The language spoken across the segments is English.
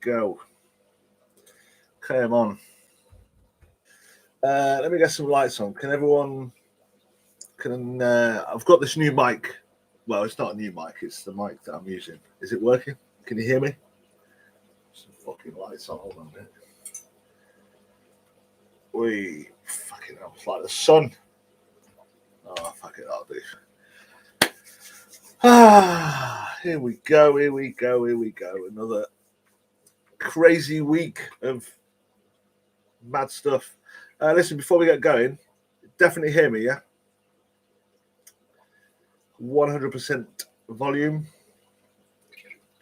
go. Come on. Let me get some lights on. Can everyone? I've got this new mic. Well, it's not a new mic. It's the mic that I'm using. Is it working? Can you hear me? Some fucking lights on. Hold on a minute. We fucking hell. It's like the sun. Oh, fuck it. I'll do. Here we go. Another crazy week of mad stuff. Listen, before we get going, definitely hear me, yeah? 100% volume.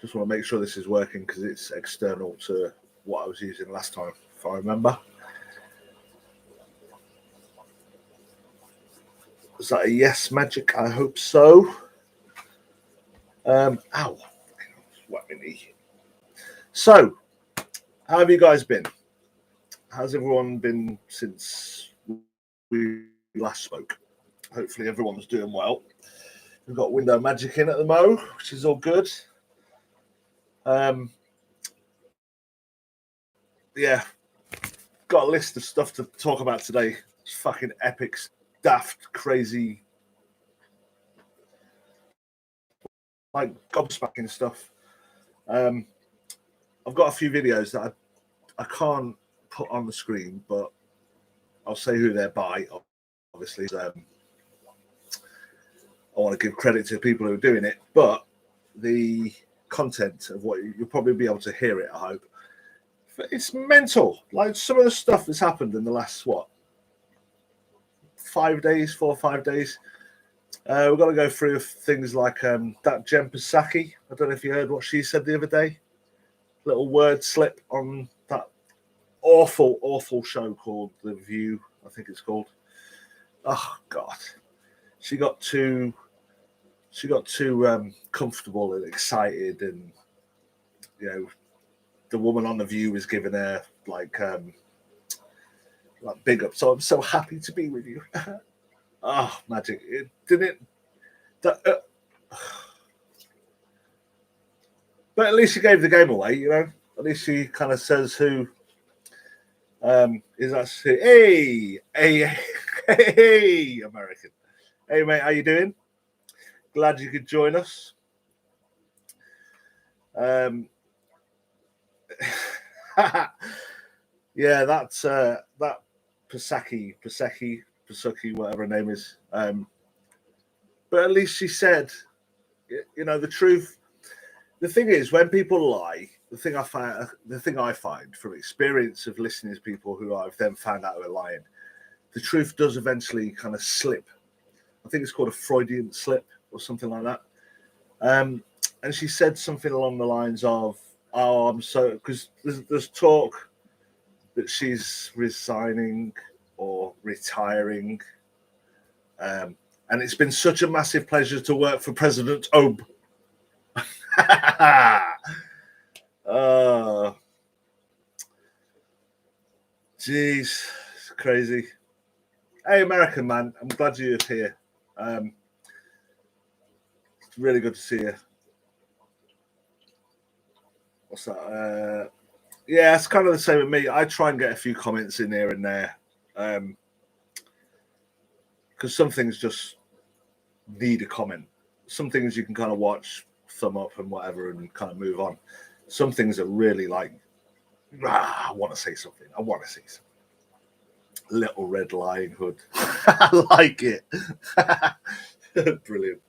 Just want to make sure this is working because it's external to what I was using last time, if I remember. Is that a yes, Magic? I hope so. Ow. Whack my knee. So, how have you guys been? How's everyone been since we last spoke? Hopefully everyone's doing well. We've got Window Magic in at the mo, which is all good. Yeah, got a list of stuff to talk about today. It's fucking epic, daft, crazy, like gobsmacking stuff. I've got a few videos that I can't put on the screen, but I'll say who they're by. Obviously, I want to give credit to the people who are doing it, but the content of what you'll probably be able to hear it, I hope. It's mental. Like some of the stuff that's happened in the last 4 or 5 days. We've got to go through things like that Jen Psaki. I don't know if you heard what she said the other day. Little word slip on that awful show called The View, I think it's called. Oh God, she got too comfortable and excited, and the woman on The View was giving her like big up. So I'm so happy to be with you. Oh, Magic! It didn't. But at least she gave the game away, At least she kind of says who is actually. Hey, American. Hey, mate, how you doing? Glad you could join us. Yeah, that's that Psaki, whatever her name is. But at least she said, the truth. The thing is, when people lie, the thing I find from experience of listening to people who I've then found out are lying, the truth does eventually kind of slip. I think it's called a Freudian slip or something like that. And she said something along the lines of, "Oh, I'm so," because there's talk that she's resigning or retiring. And it's been such a massive pleasure to work for President Ob. Jeez, it's crazy. Hey, American man, I'm glad you're here. It's really good to see you. What's that? Yeah, it's kind of the same with me. I try and get a few comments in here and there, because some things just need a comment. Some things you can kind of watch, thumb up and whatever, and kind of move on. Some things are really like, I want to say something. Little Red Lying Hood. I like it. Brilliant.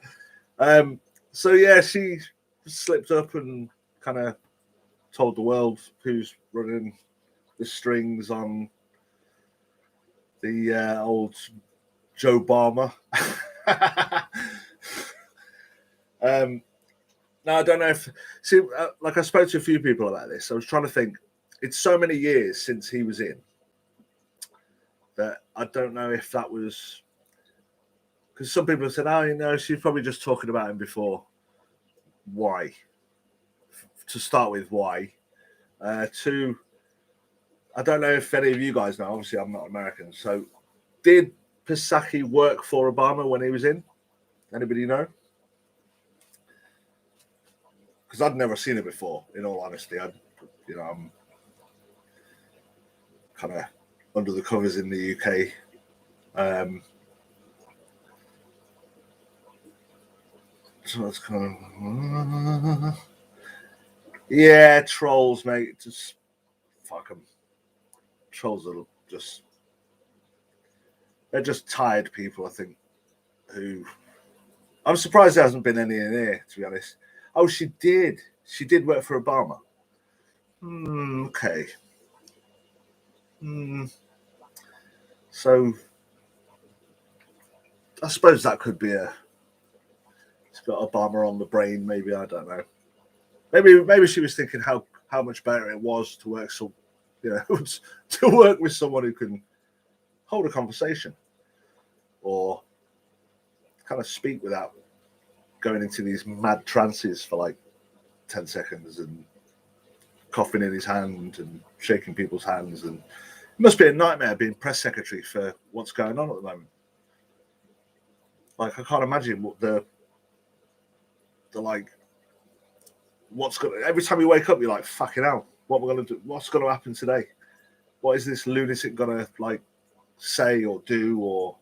So yeah, she slipped up and kind of told the world who's running the strings on the old Joe Obama. Now, I don't know if... See, like I spoke to a few people about this. I was trying to think. It's so many years since he was in that I don't know if that was... Because some people have said, she's probably just talking about him before. Why? To start with, why? Two, I don't know if any of you guys know. Obviously, I'm not American. So, did Psaki work for Obama when he was in? Anybody know? Because I'd never seen it before, in all honesty. I'm kind of under the covers in the UK. So it's kind of yeah, trolls, mate. Just fuck them. Trolls are they're just tired people, I think. Who I'm surprised there hasn't been any in here, to be honest. Oh, she did. She did work for Obama. Okay. So I suppose that could be it's got Obama on the brain, maybe, I don't know. Maybe she was thinking how much better it was to work to work with someone who can hold a conversation or kind of speak without going into these mad trances for like 10 seconds and coughing in his hand and shaking people's hands. And it must be a nightmare being press secretary for what's going on at the moment. Like, I can't imagine what the like, every time you wake up, you're like, fucking hell, what we're going to do? What's going to happen today? What is this lunatic going to like say or do? Or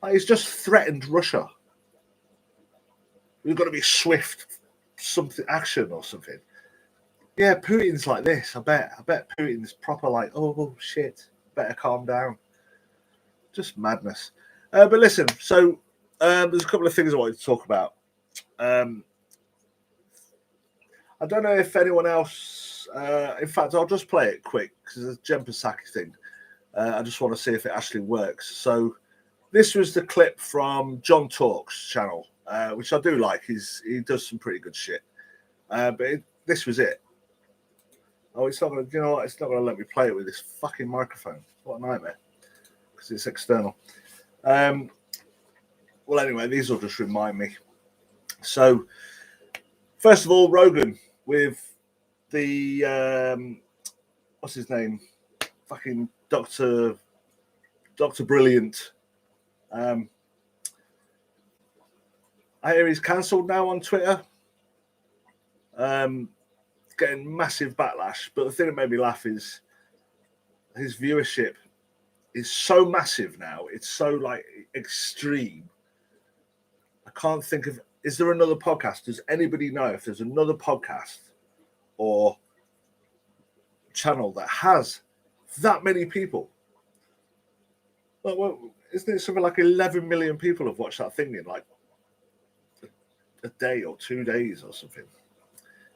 like, he's just threatened Russia. We've got to be swift, something action or something. Yeah, Putin's like this. I bet Putin's proper like, oh shit, better calm down. Just madness. But listen, so there's a couple of things I wanted to talk about. I don't know if anyone else. In fact, I'll just play it quick because it's a Jen Psaki thing. I just want to see if it actually works. So this was the clip from John Talks channel, which I do like. He does some pretty good shit. But this was it. Oh, it's not going to. You know what? It's not going to let me play it with this fucking microphone. What a nightmare. Because it's external. Well, anyway, these will just remind me. So, first of all, Rogan with the what's his name? Fucking Dr. Brilliant. I hear he's cancelled now on Twitter. Getting massive backlash. But the thing that made me laugh is his viewership is so massive now. It's so like extreme. I can't think of. Is there another podcast? Does anybody know if there's another podcast or channel that has that many people? Well, isn't it something like 11 million people have watched that thing in like a day or 2 days or something?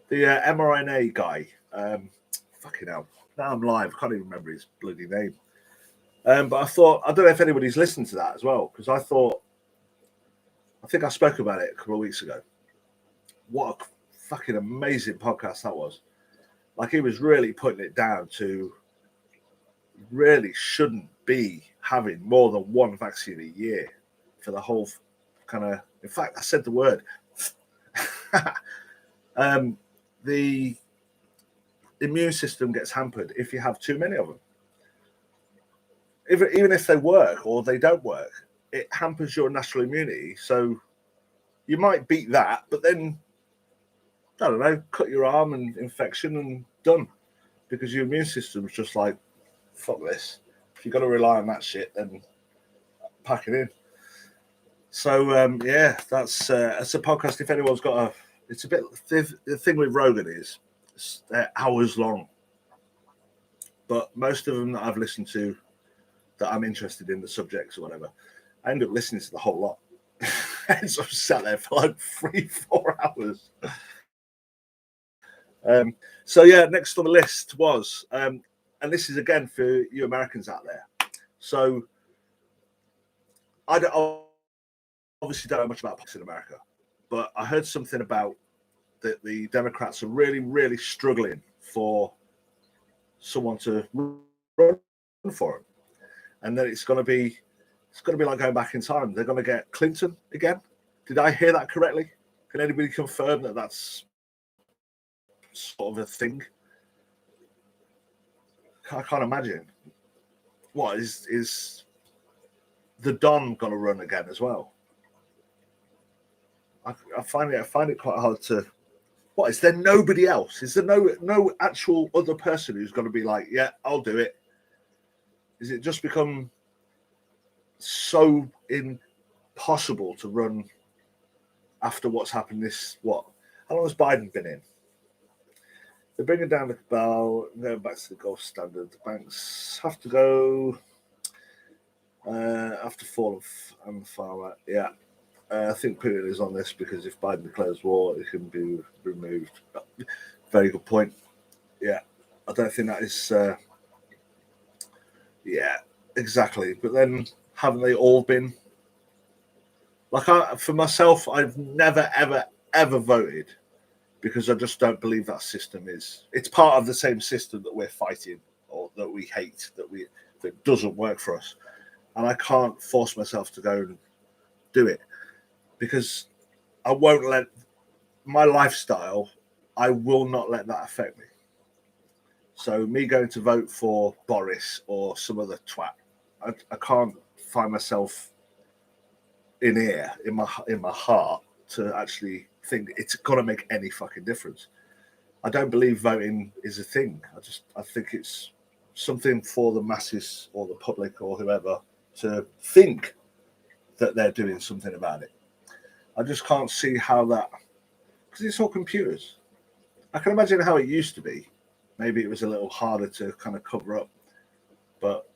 The mRNA guy, fucking hell. Now I'm live. I can't even remember his bloody name. But I thought, I don't know if anybody's listened to that as well, because I think I spoke about it a couple of weeks ago. What a fucking amazing podcast that was. Like, he was really putting it down to really shouldn't be having more than one vaccine a year for the whole kind of, in fact, I said the word. The immune system gets hampered if you have too many of them. Even if they work or they don't work, it hampers your natural immunity. So you might beat that, but then, I don't know, cut your arm and infection and done. Because your immune system's just like, fuck this. If you've got to rely on that shit, then pack it in. So, yeah, that's a podcast. If anyone's got it's a bit, the thing with Rogan is they're hours long. But most of them that I've listened to, that I'm interested in the subjects or whatever, I end up listening to the whole lot. So I've sat there for like 3-4 hours. So yeah, next on the list was, and this is again for you Americans out there. So I obviously don't know much about politics in America, but I heard something about that the Democrats are really, really struggling for someone to run for them, and then it's going to be like going back in time. They're going to get Clinton again. Did I hear that correctly? Can anybody confirm that that's sort of a thing? I can't imagine. What is the Don going to run again as well? I find it quite hard to What, is there nobody else? Is there no actual other person who's going to be like, yeah, I'll do it? Is it just become so impossible to run after what's happened how long has Biden been in? They're bringing down the bell, going back to the gold standard. The banks have to go after fall and the farmer. Yeah. I think Putin is on this because if Biden declares war, it can be removed. Very good point. Yeah, I don't think that is. Yeah, exactly. But then, haven't they all been? Like, for myself, I've never, ever, ever voted because I just don't believe that system is. It's part of the same system that we're fighting or that we hate, that doesn't work for us, and I can't force myself to go and do it. Because I won't let my lifestyle, I will not let that affect me. So me going to vote for Boris or some other twat, I can't find myself in my heart to actually think it's gonna make any fucking difference. I don't believe voting is a thing. I think it's something for the masses or the public or whoever to think that they're doing something about it. I just can't see how that, because it's all computers. I can imagine how it used to be. Maybe it was a little harder to kind of cover up, but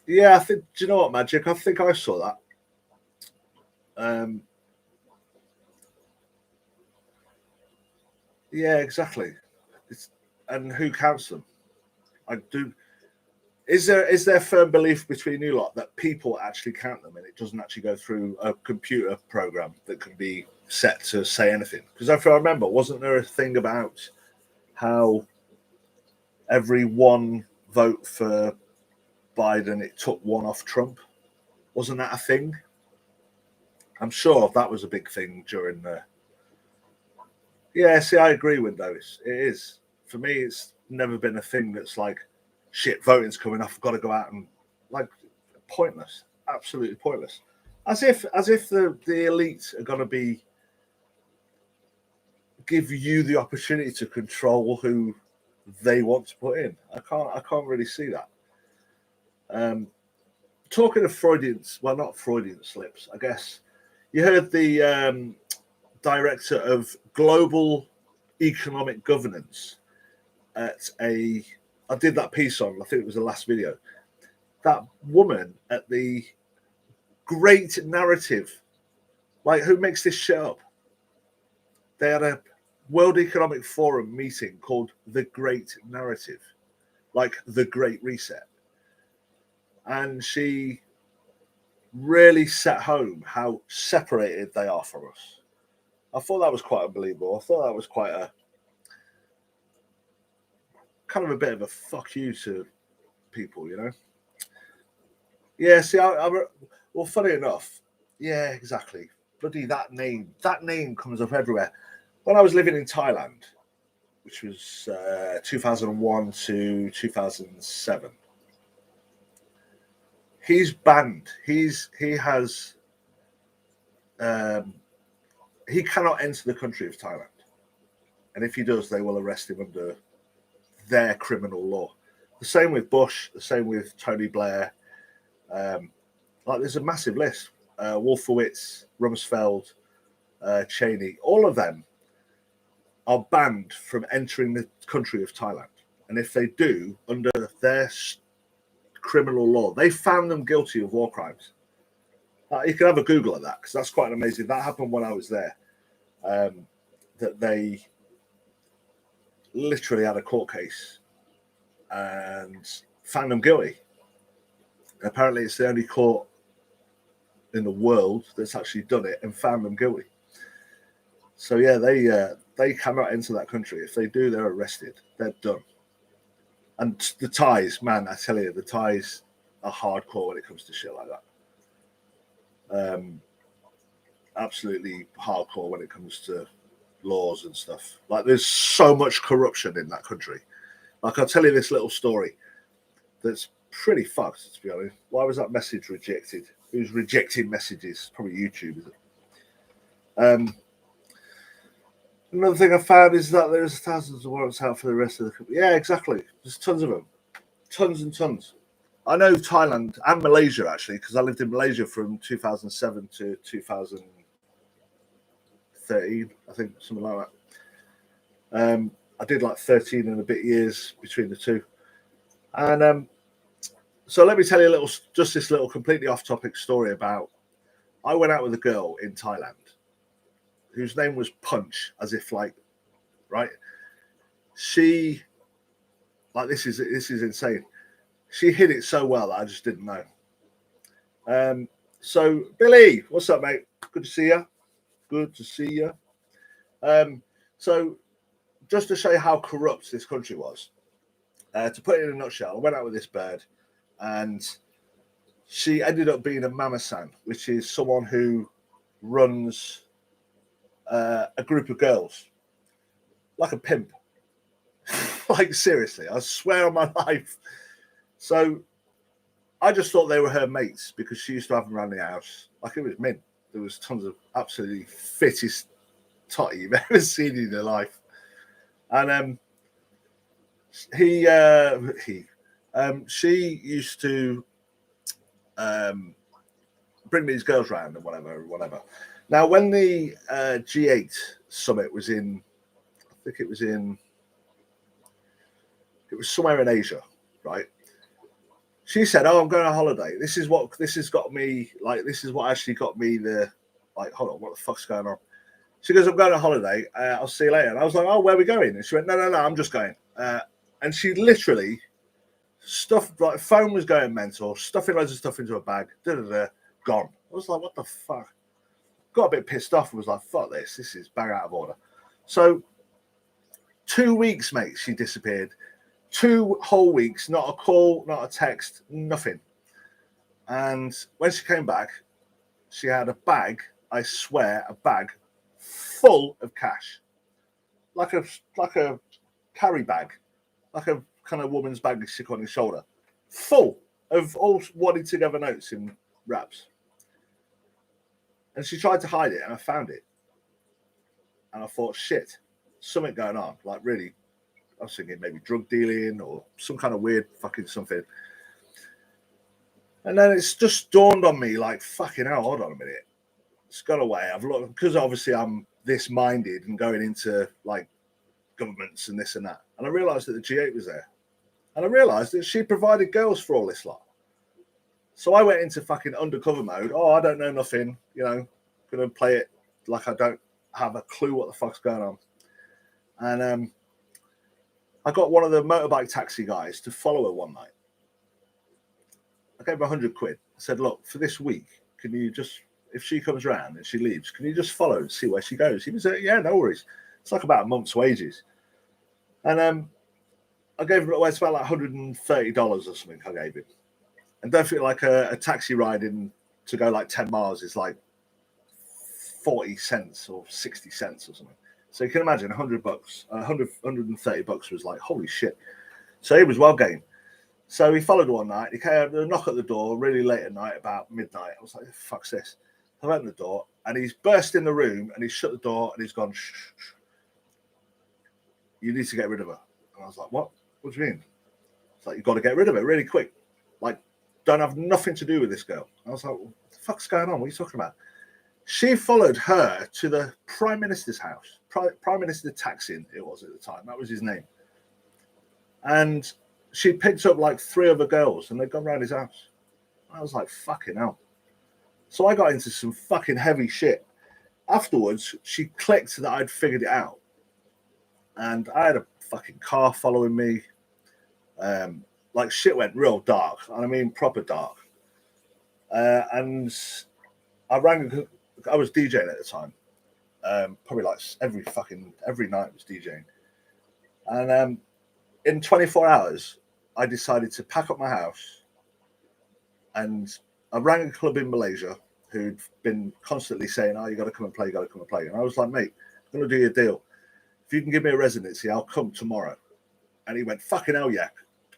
yeah, I think. Do you know what, Magic? I think I saw that. Yeah, exactly. And who counts them? I do. Is there firm belief between you lot that people actually count them and it doesn't actually go through a computer program that can be set to say anything? Because if I remember, wasn't there a thing about how every one vote for Biden, it took one off Trump? Wasn't that a thing? I'm sure that was a big thing during the. Yeah, see, I agree with those. It is. For me, it's never been a thing that's like, shit, voting's coming up, I've got to go out and, like, pointless. Absolutely pointless. As if the elite are going to give you the opportunity to control who they want to put in. I can't really see that. Talking of Freudians, well, not Freudian slips, I guess. You heard the director of global economic governance I did that piece on, I think it was the last video. That woman at the Great Narrative, like, who makes this shit up? They had a World Economic Forum meeting called The Great Narrative, like the Great Reset. And she really set home how separated they are from us. I thought that was quite unbelievable. I thought that was quite a kind of a bit of a fuck you to people, you know? Yeah, see, well, funny enough, yeah, exactly. Bloody that name comes up everywhere. When I was living in Thailand, which was 2001 to 2007, he's banned. He cannot enter the country of Thailand, and if he does, they will arrest him under their criminal law. The same with Bush. The same with Tony Blair. Like, there's a massive list. Wolfowitz, Rumsfeld, Cheney, all of them are banned from entering the country of Thailand. And if they do, under their criminal law, they found them guilty of war crimes. You can have a Google of that, because that's quite amazing. That happened when I was there. That they literally had a court case and found them guilty. Apparently, it's the only court in the world that's actually done it and found them guilty. So yeah, they cannot enter that country. If they do, they're arrested. They're done. And the Thais, man, I tell you, the Thais are hardcore when it comes to shit like that. Absolutely hardcore when it comes to laws and stuff. Like, there's so much corruption in that country. Like, I'll tell you this little story that's pretty fucked, to be honest. Why was that message rejected? who's rejecting messages. Probably YouTube, is it? Another thing I found is that there's thousands of warrants out for the rest of the country. Yeah, exactly. There's tons of them. Tons and tons. I know Thailand and Malaysia, actually, because I lived in Malaysia from 2007 to 2013, I think, something like that. I did like 13 and a bit years between the two. And so let me tell you just this little completely off-topic story about, I went out with a girl in Thailand whose name was Punch, as if like, right? She, like, this is insane. She hid it so well that I just didn't know. So Billy, what's up, mate? Good to see you. Good to see you. So just to show you how corrupt this country was, to put it in a nutshell, I went out with this bird, and she ended up being a mama-san, which is someone who runs a group of girls, like a pimp. Like, seriously, I swear on my life. So I just thought they were her mates because she used to have them around the house. Like, it was mint. There was tons of absolutely fittest totty you've ever seen in your life. And she used to bring these girls around and whatever. Now, when the G8 summit was in, I think it was somewhere in Asia, right? She said, "Oh, I'm going on holiday. This is what actually got me hold on, what the fuck's going on?" She goes, "I'm going on holiday. I'll see you later." And I was like, "Oh, where are we going?" And she went, No, I'm just going." And she literally stuffed, like, phone was going mental, stuffing loads of stuff into a bag, gone. I was like, what the fuck? Got a bit pissed off and was like, fuck this. This is bang out of order. So 2 weeks, mate, she disappeared. 2 whole weeks, not a call, not a text, nothing. And when she came back, she had a bag, I swear, a bag full of cash. Like a carry bag, like a kind of woman's bag you stick on your shoulder, full of all wanted together notes in wraps. And she tried to hide it, and I found it. And I thought, shit, something going on. Like, really, I was thinking maybe drug dealing or some kind of weird fucking something. And then it's just dawned on me, like, fucking hell, hold on a minute. It's gone away. I've looked, because obviously I'm this minded and going into, like, governments and this and that. And I realised that the G8 was there. And I realised that she provided girls for all this lot. So I went into fucking undercover mode. Oh, I don't know nothing, going to play it like I don't have a clue what the fuck's going on. And I got one of the motorbike taxi guys to follow her one night. I gave her 100 quid. I said, look, for this week, can you just, if she comes around and she leaves, can you just follow and see where she goes? He was like, yeah, no worries. It's like about a month's wages. And I gave her, it's about like $130 or something I gave him. And don't feel like a taxi ride to go like 10 miles is like 40 cents or 60 cents or something. So you can imagine $100, $130 was like, holy shit. So he was well game. So he followed one night. He came a knock at the door really late at night, about midnight. I was like, fuck's this? I opened the door and he's burst in the room and he's shut the door and he's gone, shh. You need to get rid of her. And I was like, what? What do you mean? It's like, you've got to get rid of her really quick. Like, don't have nothing to do with this girl. I was like, what the fuck's going on? What are you talking about? She followed her to the Prime Minister's house. Prime Minister Thaksin, it was at the time. That was his name. And she picked up like 3 other girls and they'd gone around his house. I was like, fucking hell. So I got into some fucking heavy shit. Afterwards, she clicked that I'd figured it out. And I had a fucking car following me. Like, shit went real dark. And I mean proper dark. And I was DJing at the time. Probably like every night was DJing. And in 24 hours, I decided to pack up my house. And I rang a club in Malaysia who'd been constantly saying, oh, you got to come and play, you got to come and play. And I was like, mate, I'm going to do you a deal. If you can give me a residency, I'll come tomorrow. And he went, fucking hell, yeah,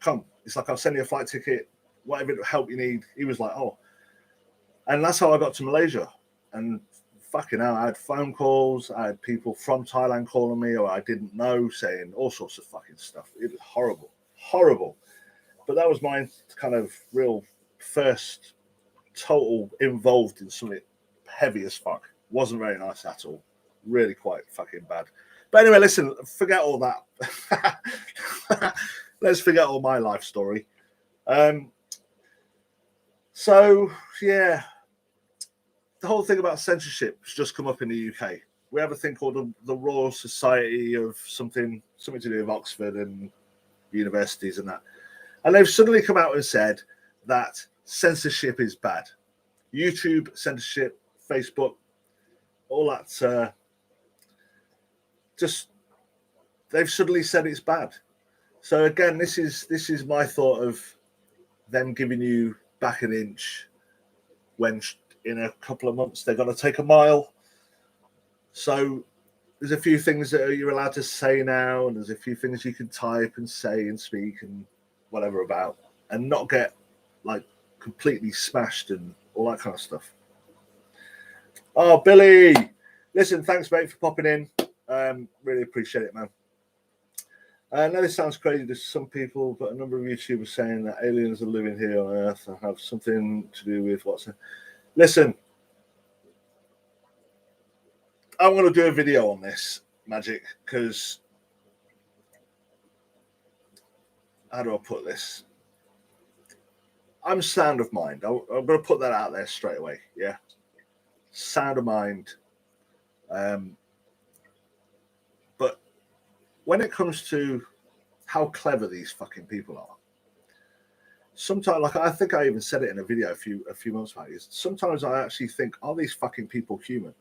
come. It's like, I'll send you a flight ticket, whatever help you need. He was like, oh. And that's how I got to Malaysia. And fucking hell, I had phone calls. I had people from Thailand calling me, or I didn't know, saying all sorts of fucking stuff. It was horrible, horrible. But that was my kind of real first total involved in something heavy as fuck. Wasn't very nice at all. Really quite fucking bad. But anyway, listen, forget all that. Let's forget all my life story. So, yeah, the whole thing about censorship has just come up in the UK. We have a thing called the Royal Society of something to do with Oxford and universities and that. And they've suddenly come out and said that censorship is bad. YouTube censorship, Facebook, all that. Just they've suddenly said it's bad. So again, this is my thought of them giving you back an inch when in a couple of months they're going to take a mile. So there's a few things that you're allowed to say now, and there's a few things you can type and say and speak and whatever about, and not get like completely smashed and all that kind of stuff. Oh, Billy, listen, thanks mate for popping in. Really appreciate it, man. I know this sounds crazy to some people, but a number of YouTubers saying that aliens are living here on Earth and have something to do with what's. Listen, I'm going to do a video on this, Magic, because how do I put this? I'm sound of mind. I'm going to put that out there straight away. Yeah, sound of mind. But when it comes to how clever these fucking people are, sometimes, like I think I even said it in a video a few months back, is sometimes I actually think, are these fucking people human?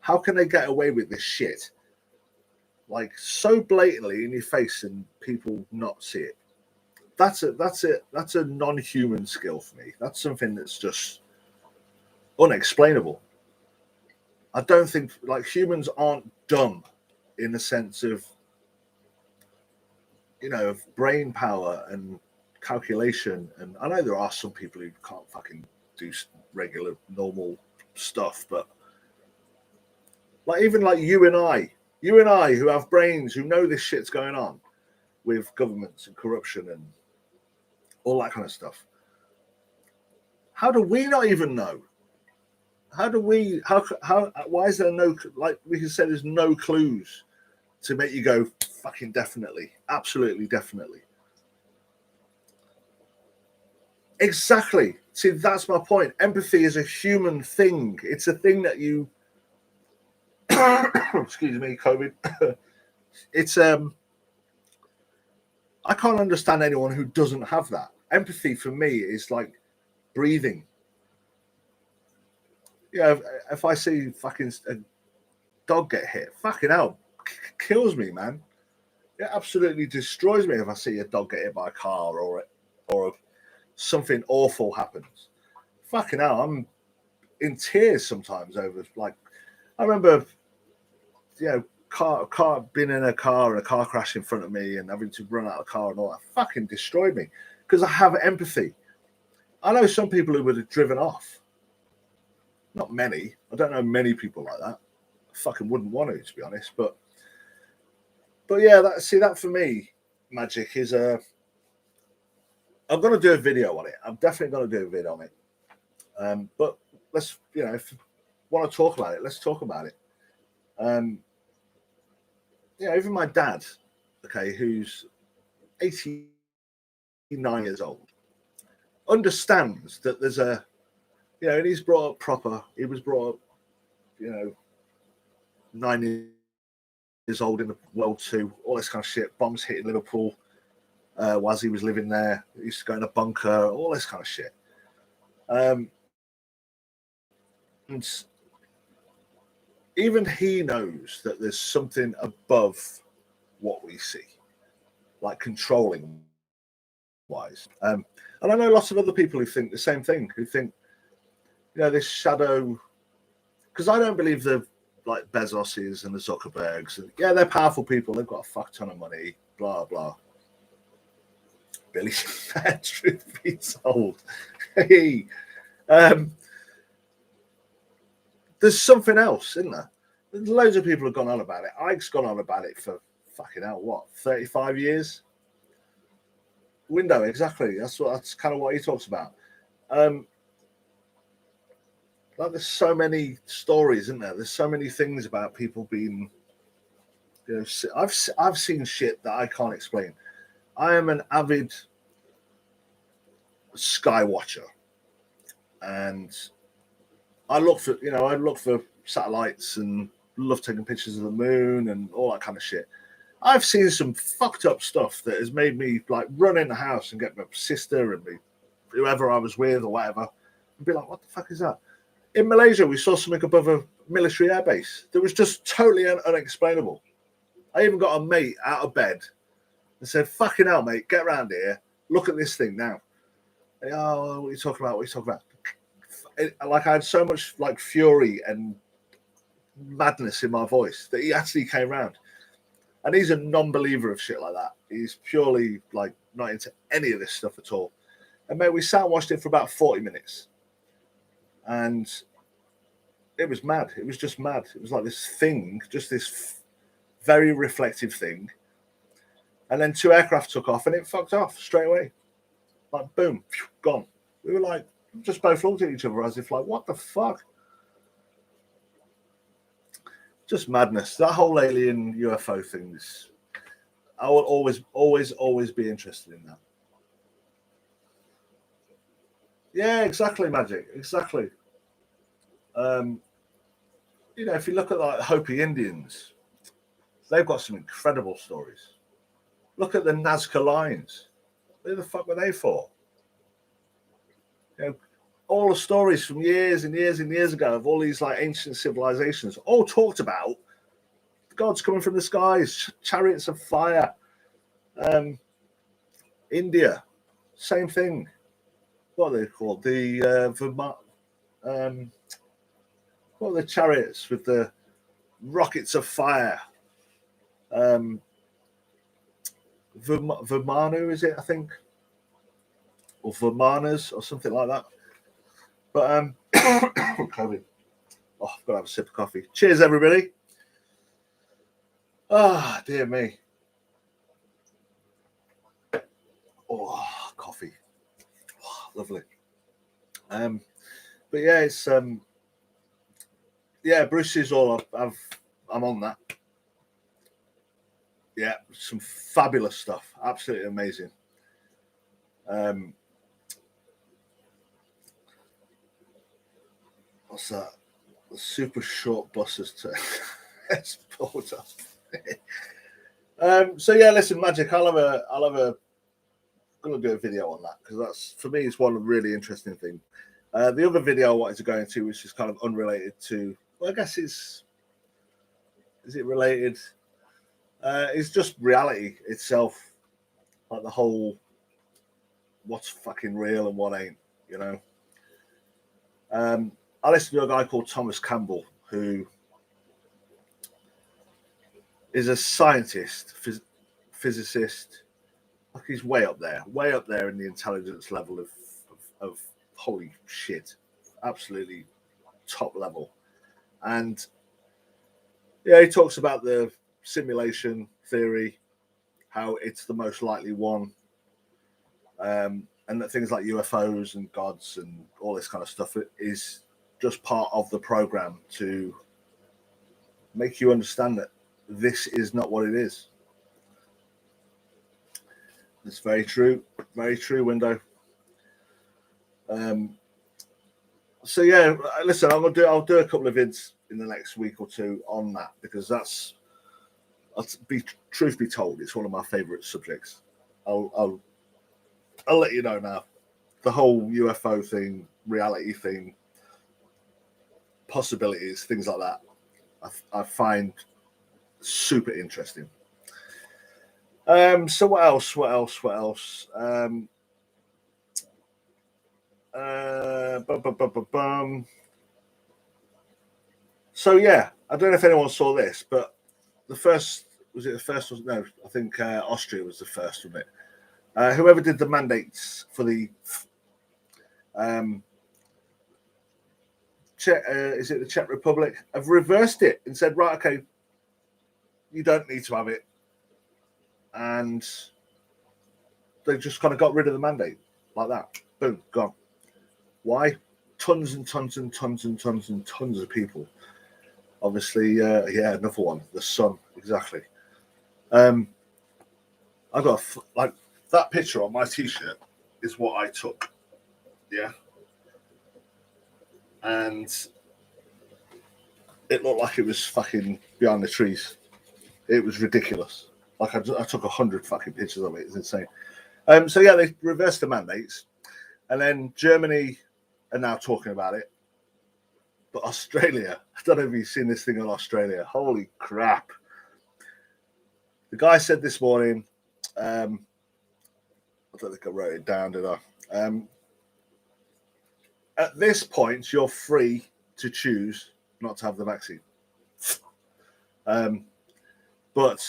How can they get away with this shit? Like so blatantly in your face and people not see it. That's a non-human skill for me. That's something that's just unexplainable. I don't think like humans aren't dumb in the sense of, you know, of brain power and calculation. And I know there are some people who can't fucking do regular normal stuff, but like even like you and I who have brains, who know this shit's going on with governments and corruption and all that kind of stuff. How do we not even know? How why is there no, like we can say there's no clues to make you go fucking definitely, absolutely definitely. Exactly. See, that's my point. Empathy is a human thing. It's a thing that you excuse me, COVID. It's I can't understand anyone who doesn't have that. Empathy for me is like breathing. Yeah, if I see fucking a dog get hit, fucking hell, kills me, man. It absolutely destroys me if I see a dog get hit by a car or something awful happens. Fucking hell, I'm in tears sometimes over, like, I remember, you know, car being in a car and a car crash in front of me and having to run out of the car and all that fucking destroyed me because I have empathy. I know some people who would have driven off. Not many. I don't know many people like that. I fucking wouldn't want to be honest. But yeah, that for me, Magic is I'm going to do a video on it. I'm definitely going to do a video on it. But let's, you know, if you want to talk about it, let's talk about it. You know, even my dad, okay, who's 89 years old, understands that there's a, you know, and he's brought up proper. He was brought up, you know, 9 years old in the World II, all this kind of shit. Bombs hitting Liverpool whilst he was living there. He used to go in a bunker, all this kind of shit. And even he knows that there's something above what we see, like controlling wise. And I know lots of other people who think the same thing, who think, you know, this shadow, because I don't believe the like Bezoses and the Zuckerbergs. And, yeah, they're powerful people. They've got a fuck ton of money, blah, blah. Billy, truth be told. Hey. there's something else, isn't there? Loads of people have gone on about it. Ike's gone on about it for fucking hell, what, 35 years? Window, exactly. That's kind of what he talks about. Like there's so many stories, isn't there? There's so many things about people being, you know, I've seen shit that I can't explain. I am an avid sky watcher, and I look for satellites and love taking pictures of the moon and all that kind of shit. I've seen some fucked up stuff that has made me like run in the house and get my sister and me, whoever I was with or whatever, and be like, "What the fuck is that?" In Malaysia, we saw something above a military airbase that was just totally unexplainable. I even got a mate out of bed and said, "Fucking hell, mate, get around here. Look at this thing now." And, oh, what are you talking about? What are you talking about? Like I had so much like fury and madness in my voice that he actually came round. And he's a non-believer of shit like that. He's purely like not into any of this stuff at all. And mate, we sat and watched it for about 40 minutes. And it was mad. It was just mad. It was like this thing, just this very reflective thing. And then 2 aircraft took off and it fucked off straight away. Like boom, gone. We were like, just both looked at each other as if like, what the fuck? Just madness. That whole alien UFO thing is, I will always be interested in that. Yeah, exactly, Magic. Exactly. You know, if you look at like Hopi Indians, they've got some incredible stories. Look at the Nazca Lines. Who the fuck were they for? You know, all the stories from years and years and years ago of all these like ancient civilizations all talked about gods coming from the skies, chariots of fire. India, same thing. What are they called? The what are the chariots with the rockets of fire? Vimanu, is it? I think, or Vimanas, or something like that. But COVID. Oh, I've got to have a sip of coffee. Cheers, everybody. Ah, dear me. Oh, coffee. Oh, lovely. But yeah, it's yeah, Bruce is all I'm on that. Yeah, some fabulous stuff. Absolutely amazing. What's that? The super short buses to it's pulled up. So yeah, listen, Magic. I'm gonna do a video on that because that's for me it's one really interesting thing. The other video I wanted to go into, which is kind of unrelated to, well, I guess is it related? It's just reality itself, like the whole what's fucking real and what ain't, you know. I listened to a guy called Thomas Campbell, who is a scientist, physicist. Like he's way up there in the intelligence level of holy shit, absolutely top level. And yeah, he talks about the simulation theory, how it's the most likely one, and that things like UFOs and gods and all this kind of stuff is just part of the program to make you understand that this is not what it is. It's very true, Window. So yeah, listen, I'll do a couple of vids in the next week or two on that because truth be told, it's one of my favorite subjects. I'll let you know now. The whole UFO thing, reality thing, possibilities, things like that, I find super interesting. So what else? So yeah, I don't know if anyone saw this, but the first was it the first? No, I think Austria was the first, wasn't it? Whoever did the mandates for the is it the Czech Republic, have reversed it and said, right, okay, you don't need to have it. And they just kind of got rid of the mandate like that. Boom, gone. Why? Tons and tons and tons and tons and tons of people. Obviously, another one, the sun, exactly. I got like that picture on my T-shirt is what I took. Yeah. And it looked like it was fucking behind the trees. It was ridiculous. Like I took 100 fucking pictures of it. It's insane. So yeah, they reversed the mandates, and then Germany are now talking about it. But Australia, I don't know if you've seen this thing on Australia. Holy crap! The guy said this morning. I don't think I wrote it down, did I? At this point, you're free to choose not to have the vaccine. But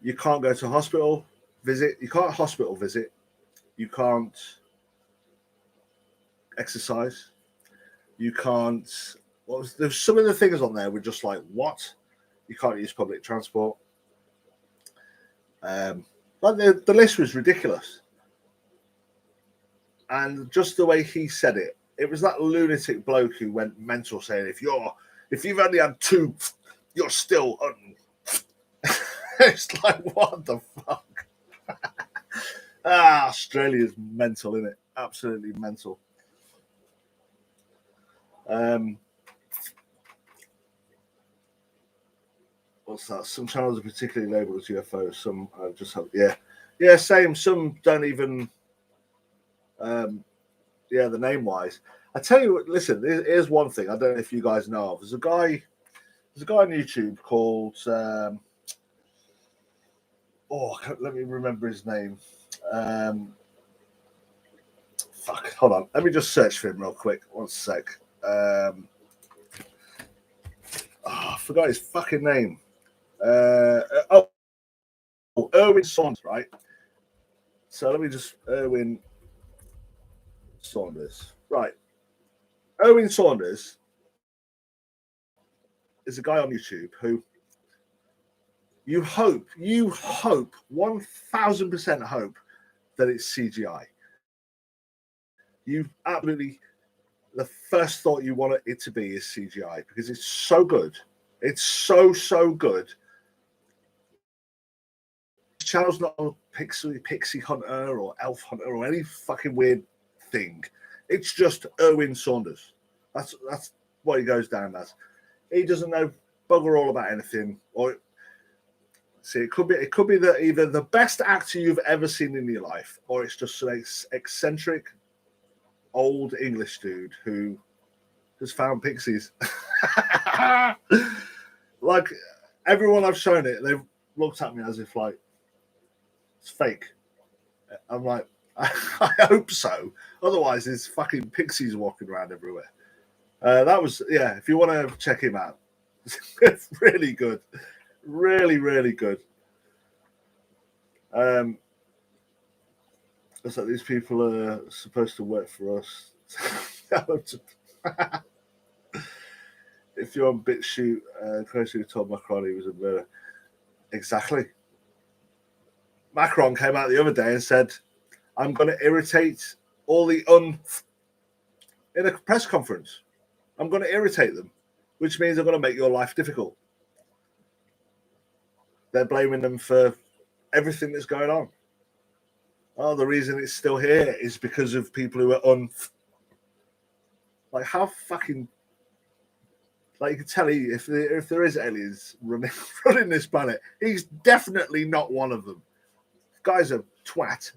you can't go to hospital visit. You can't hospital visit. You can't exercise. You can't. There's some of the things on there were just like, what? You can't use public transport. But the list was ridiculous. And just the way he said it, it was that lunatic bloke who went mental saying, if you've only had 2, you're still it's like, what the fuck? Australia's mental, isn't it? Absolutely mental. What's that? Some channels are particularly labelled as UFOs. Some just have, yeah, same. Some don't even, the name wise. I tell you what, listen, here's one thing I don't know if you guys know of. There's a guy on YouTube called, let me remember his name. Hold on. Let me just search for him real quick. One sec. I forgot his fucking name. Erwin Saunders, right? So let me just Erwin Saunders. Right. Erwin Saunders is a guy on YouTube who you hope 1000% hope that it's CGI. You absolutely, the first thought you want it to be is CGI because it's so good. It's so good. The channel's not a Pixie Hunter or Elf Hunter or any fucking weird thing. It's just Erwin Saunders. That's what he goes down as. He doesn't know bugger all about anything. Or see, it could be that either the best actor you've ever seen in your life, or it's just an eccentric old English dude who has found pixies. Like everyone I've shown it, they've looked at me as if like it's fake. I'm like, I hope so. Otherwise, there's fucking pixies walking around everywhere. That was, if you want to check him out, it's really good. Really, really good. It's like these people are supposed to work for us. If you're on BitChute, Crazy told Macron he was a murderer. Exactly. Macron came out the other day and said, I'm going to irritate all the in a press conference. I'm going to irritate them, which means I'm going to make your life difficult. They're blaming them for everything that's going on. Oh, the reason it's still here is because of people who are like how fucking, like you can tell if there is aliens running this planet, he's definitely not one of them. The guy's a twat.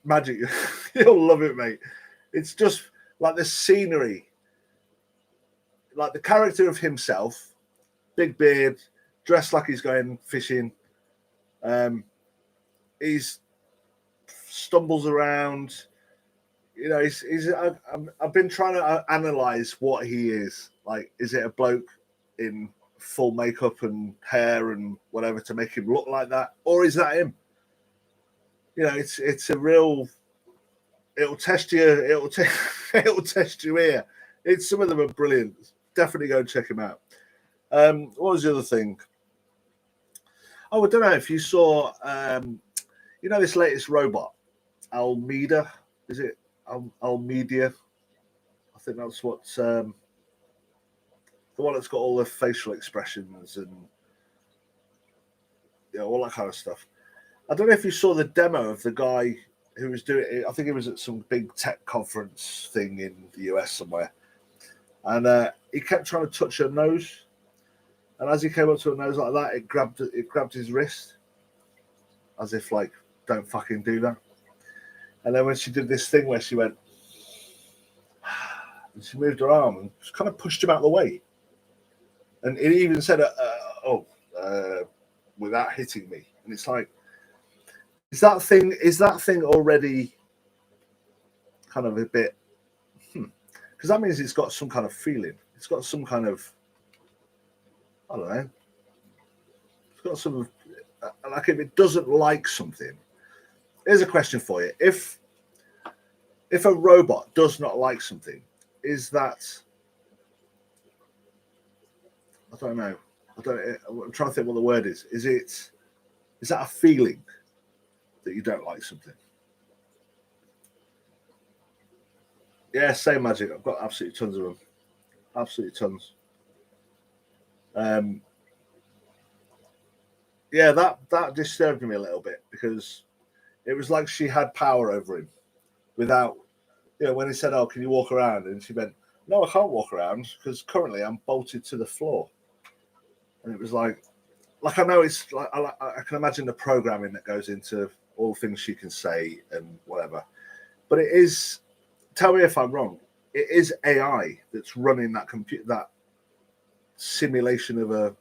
Magic. You'll love it, mate. It's just like the scenery, like the character of himself, big beard, dressed like he's going fishing. He's stumbles around. You know, I've been trying to analyze what he is. Like, is it a bloke in full makeup and hair and whatever to make him look like that, or is that him? You know, it's a real. It'll test you. It'll test you here. Some of them are brilliant. Definitely go and check them out. What was the other thing? Oh, I don't know if you saw. You know this latest robot, Almeida. Is it Almeida? I think that's what the one that's got all the facial expressions and all that kind of stuff. I don't know if you saw the demo of the guy who was doing it. I think it was at some big tech conference thing in the US somewhere, and he kept trying to touch her nose, and as he came up to her nose like that, it grabbed his wrist, as if like, don't fucking do that. And then when she did this thing where she went, and she moved her arm and just kind of pushed him out of the way, and it even said, without hitting me. And it's like, is that thing already kind of a bit? Because that means it's got some kind of feeling. It's got some kind of, I don't know. It's got some, like if it doesn't like something. Here's a question for you: If a robot does not like something, is that? I don't know. I'm trying to think what the word is. Is that a feeling that you don't like something? Yeah, same magic. I've got absolutely tons of them. Absolutely tons. Yeah, that disturbed me a little bit because it was like she had power over him without, when he said, "Oh, can you walk around?" and she went, "No, I can't walk around because currently I'm bolted to the floor." And it was like I know it's like I can imagine the programming that goes into all things she can say and whatever, but it is. Tell me if I'm wrong. It is AI that's running that simulation of a,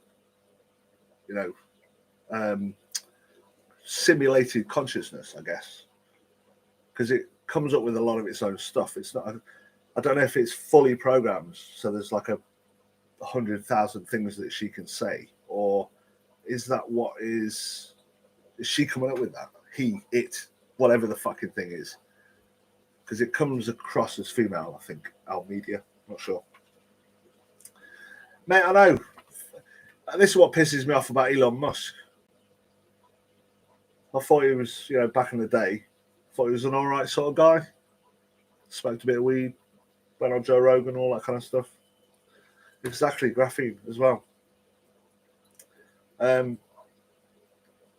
simulated consciousness, I guess, because it comes up with a lot of its own stuff. It's not. I don't know if it's fully programmed, so there's like 100,000 things that she can say, or is that what is she coming up with that? It, whatever the fucking thing is. Because it comes across as female, I think. Almeida, not sure. Mate, I know. This is what pisses me off about Elon Musk. I thought he was, back in the day, thought he was an all right sort of guy. Smoked a bit of weed, went on Joe Rogan, all that kind of stuff. Exactly, graphene as well. That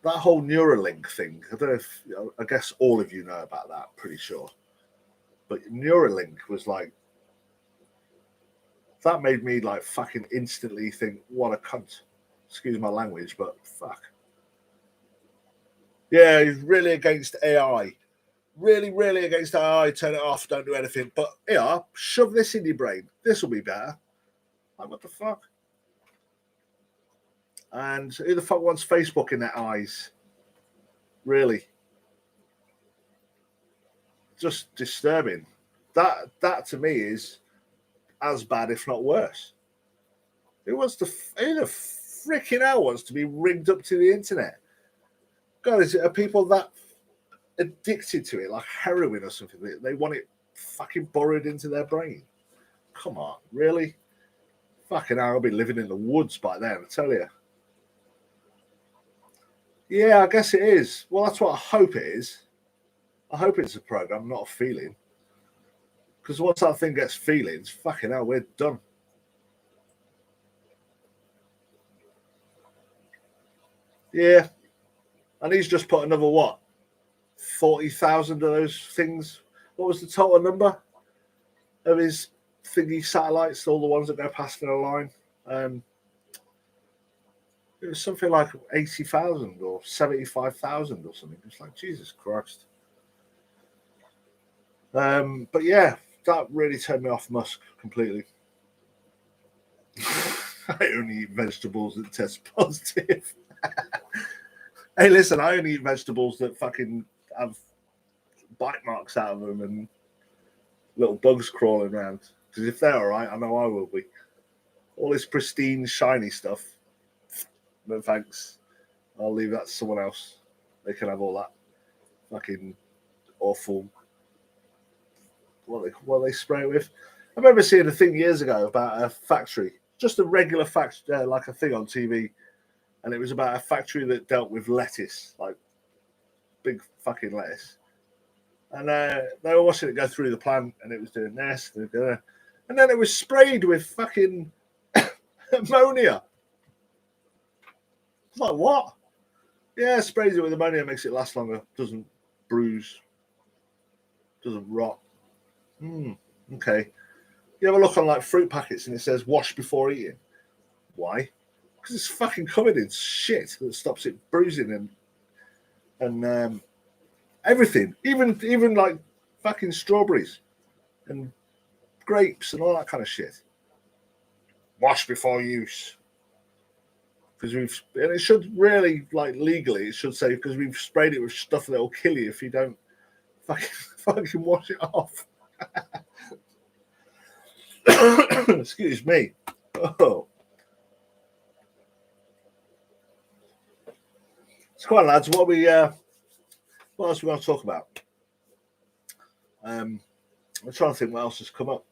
whole Neuralink thing, I don't know if, I guess all of you know about that, pretty sure. But Neuralink was like, that made me like fucking instantly think, what a cunt. Excuse my language, but fuck. Yeah, he's really against AI. Really, really against AI. Turn it off, don't do anything. But yeah, shove this in your brain. This will be better. Like, what the fuck? And who the fuck wants Facebook in their eyes? Really? Just disturbing. That to me is as bad, if not worse. Who the freaking hell wants to be rigged up to the internet? God, are people that addicted to it, like heroin or something? They want it fucking burrowed into their brain. Come on, really? Fucking hell, I'll be living in the woods by then, I tell you. Yeah, I guess it is. Well, that's what I hope it is. I hope it's a program, not a feeling. Because once that thing gets feelings, fucking hell, we're done. Yeah. And he's just put another, 40,000 of those things. What was the total number of his thingy satellites, all the ones that go past in a line? It was something like 80,000 or 75,000 or something. It's like, Jesus Christ. But yeah, that really turned me off Musk completely. I only eat vegetables that test positive. Hey, listen, I only eat vegetables that fucking have bite marks out of them and little bugs crawling around. Because if they're all right, I know I will be. All this pristine, shiny stuff, no thanks. I'll leave that to someone else. They can have all that. fucking awful. What they spray it with. I remember seeing a thing years ago about a factory, just a regular factory, like a thing on TV, and it was about a factory that dealt with lettuce, like big fucking lettuce. And they were watching it go through the plant, and it was doing this, and then it was sprayed with fucking ammonia. It's like, what? Yeah, sprays it with ammonia, makes it last longer, doesn't bruise, doesn't rot. Okay. You have a look on like fruit packets and it says wash before eating. Why? Because it's fucking covered in shit that stops it bruising and everything, even like fucking strawberries and grapes and all that kind of shit. Wash before use. Because and it should really, like legally, it should say because we've sprayed it with stuff that will kill you if you don't fucking wash it off. Excuse me. Oh. It's quite, lads. What else we want to talk about? I'm trying to think what else has come up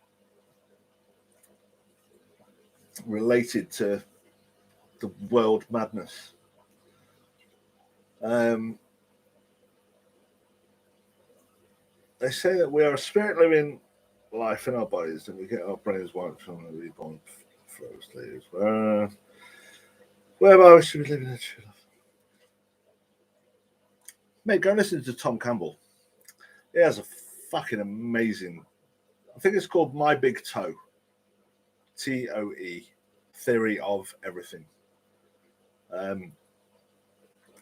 related to the world madness. They say that we are a spirit living life in our bodies, and we get our brains wiped from the reborn flows leaves. Whereby we should be living a true life. Mate, go listen to Tom Campbell. He has a fucking amazing, I think it's called My Big Toe. TOE, Theory of Everything.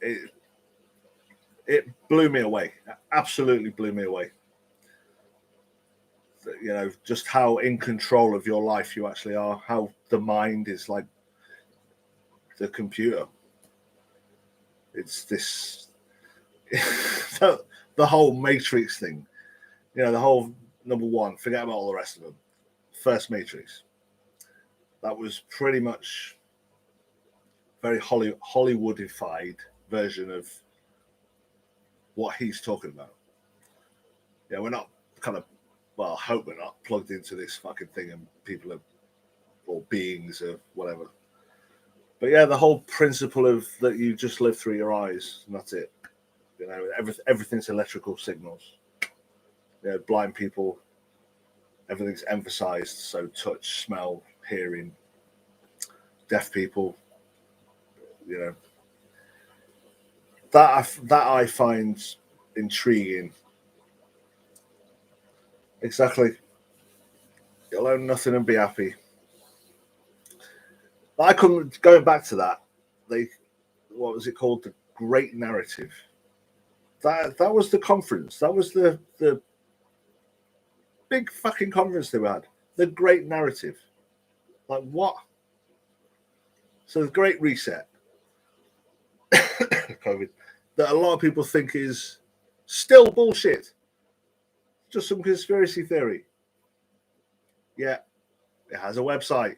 It blew me away. Absolutely blew me away. You know, just how in control of your life you actually are. How the mind is like the computer. It's this the whole Matrix thing. You know, the whole number one. Forget about all the rest of them. First Matrix. That was pretty much very Hollywoodified version of what he's talking about. Yeah, we're not kind of, well, I hope we're not plugged into this fucking thing and people are, or beings or whatever. But yeah, the whole principle of that you just live through your eyes and that's it. You know, everything's electrical signals. You know, blind people, everything's emphasized. So touch, smell, hearing. Deaf people, you know, that I find intriguing. Exactly. You'll own nothing and be happy. I couldn't, going back to that, what was it called? The Great Narrative. That was the conference. That was the big fucking conference they had. The Great Narrative. Like what? So the Great Reset. COVID. That a lot of people think is still bullshit. Just some conspiracy theory. Yeah, it has a website.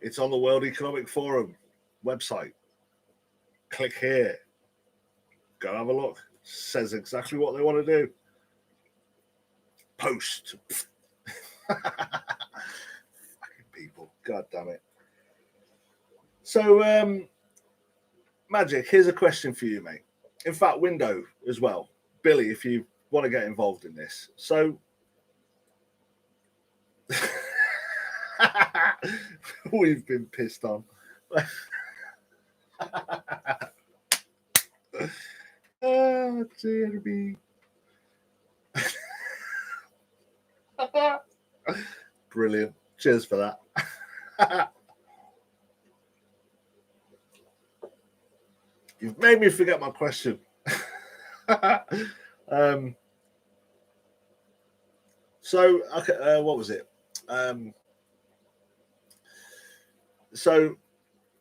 It's on the World Economic Forum website. Click here. Go have a look. Says exactly what they want to do. Post. Fucking people. God damn it. So, Magic, here's a question for you, mate. In fact, Window as well. Billy, if you want to get involved in this. So, we've been pissed on. Oh, dear me. Brilliant. Cheers for that. You've made me forget my question. So, okay, what was it? So,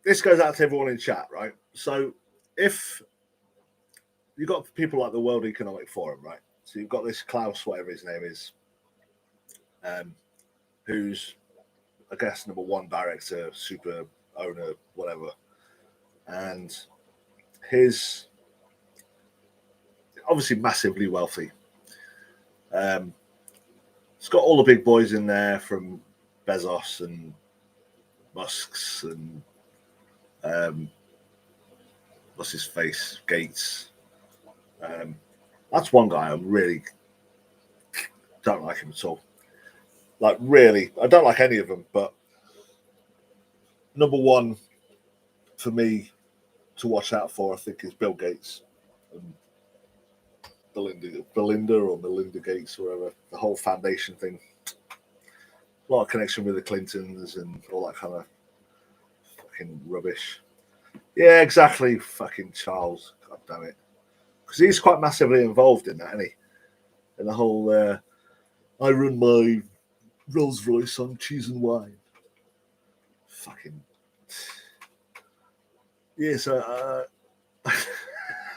this goes out to everyone in chat, right? So, if you've got people like the World Economic Forum, right? So, you've got this Klaus, whatever his name is, who's, I guess, number one director, super owner, whatever. And obviously massively wealthy. It's got all the big boys in there, from Bezos and Musk's and what's his face, Gates. That's one guy I really don't like him at all. Like, really, I don't like any of them, but number one for me to watch out for, I think, is Bill Gates and Belinda or Melinda Gates, or whatever, the whole foundation thing. A lot of connection with the Clintons and all that kind of fucking rubbish. Yeah, exactly, fucking Charles. God damn it. Because he's quite massively involved in that, isn't he? In the whole, I run my Rolls Royce on cheese and wine. Fucking. Yes, oh,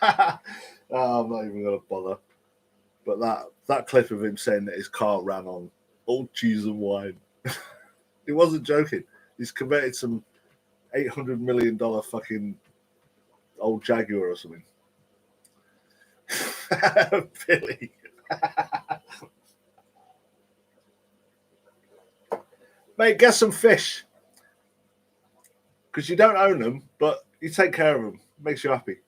I'm not even going to bother. But that clip of him saying that his car ran on old cheese and wine, he wasn't joking. He's converted some $800 million fucking old Jaguar or something. Billy. Mate, get some fish. Because you don't own them, but you take care of them. It makes you happy.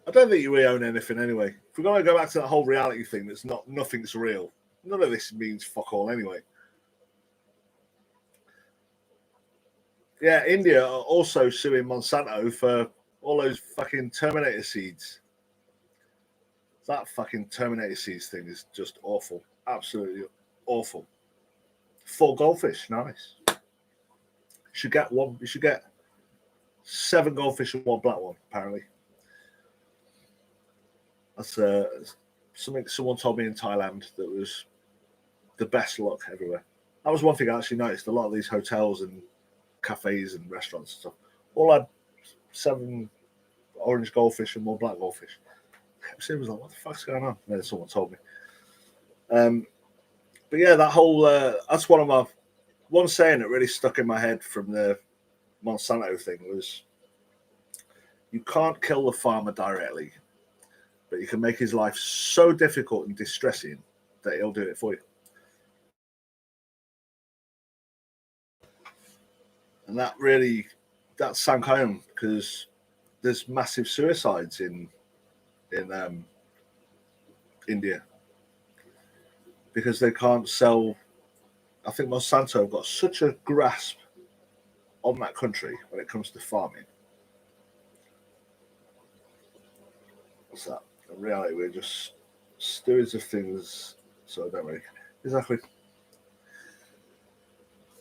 I don't think you really own anything anyway. If we're going to go back to that whole reality thing, that's nothing's real. None of this means fuck all anyway. Yeah, India are also suing Monsanto for all those fucking Terminator seeds. That fucking Terminator seeds thing is just awful. Absolutely awful. 4 goldfish, nice. You should get 7 goldfish and 1 black one, apparently. That's something someone told me in Thailand that was the best luck everywhere. That was one thing I actually noticed. A lot of these hotels and cafes and restaurants and stuff all had 7 orange goldfish and 1 black goldfish. I kept saying, was like, what the fuck's going on? And then someone told me. But yeah, that whole that's one saying that really stuck in my head from the Monsanto thing was, you can't kill the farmer directly, but you can make his life so difficult and distressing that he'll do it for you. And that sank home, because there's massive suicides in India because they can't sell. I think Monsanto have got such a grasp on that country when it comes to farming. What's that? In reality, we're just stewards of things, so I don't really. Exactly.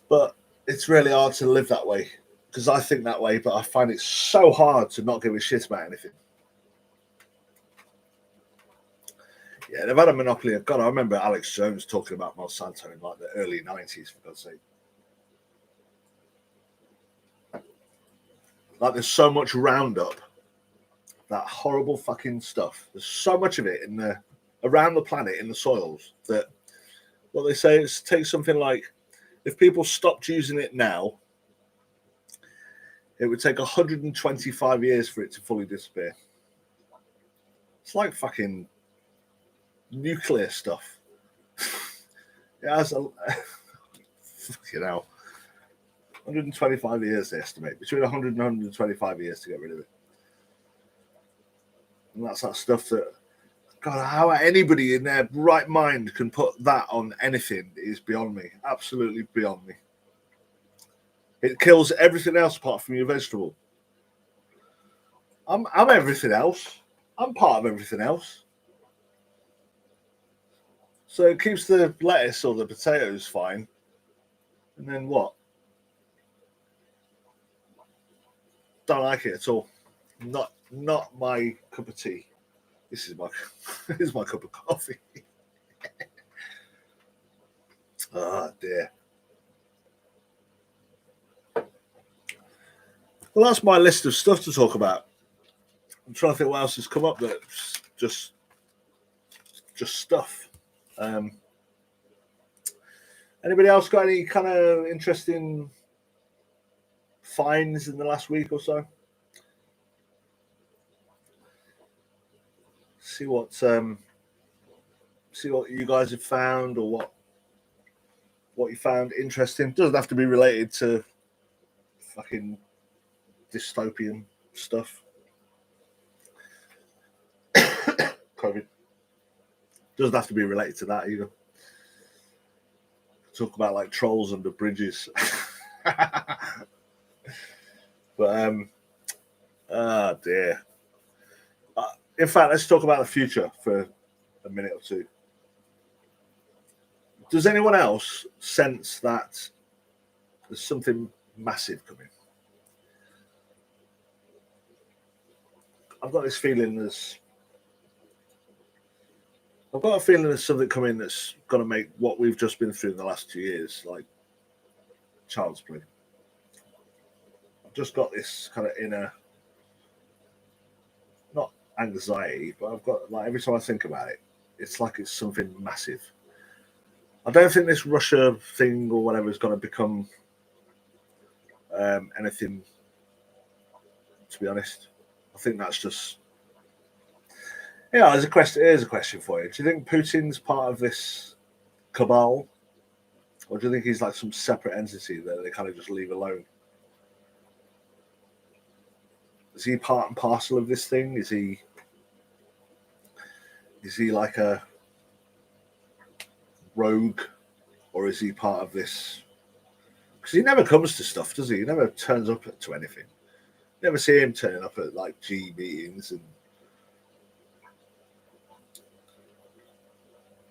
But it's really hard to live that way, because I think that way, but I find it so hard to not give a shit about anything. Yeah, they've had a monopoly of God. I remember Alex Jones talking about Monsanto in like the early 90s, for God's sake. Like, there's so much Roundup, that horrible fucking stuff. There's so much of it around the planet in the soils that what they say is take something like, if people stopped using it now, it would take 125 years for it to fully disappear. It's like fucking nuclear stuff. It has fucking hell. 125 years, they estimate. Between 100 and 125 years to get rid of it. And that's that stuff that, God, how anybody in their right mind can put that on anything is beyond me. Absolutely beyond me. It kills everything else apart from your vegetable. I'm everything else. I'm part of everything else. So it keeps the lettuce or the potatoes fine. And then what? Don't like it at all. Not my cup of tea. This is my cup of coffee. Oh dear. Well, that's my list of stuff to talk about. I'm trying to think what else has come up that's just stuff. Anybody else got any kind of interesting finds in the last week or so? see what you guys have found, or what you found interesting. Doesn't have to be related to fucking dystopian stuff. COVID doesn't have to be related to that either. Talk about like trolls under bridges. But oh dear. In fact, let's talk about the future for a minute or two. Does anyone else sense that there's something massive coming? I've got this feeling there's something coming that's going to make what we've just been through in the last 2 years like child's play. I've just got this kind of inner, not anxiety, but I've got, like, every time I think about it, it's like it's something massive. I don't think this Russia thing or whatever is going to become anything, to be honest. I think that's just... Yeah, here's a question for you. Do you think Putin's part of this cabal? Or do you think he's like some separate entity that they kind of just leave alone? Is he part and parcel of this thing? Is he like a rogue, or is he part of this? Because he never comes to stuff, does he? He never turns up to anything. You never see him turning up at like G meetings and...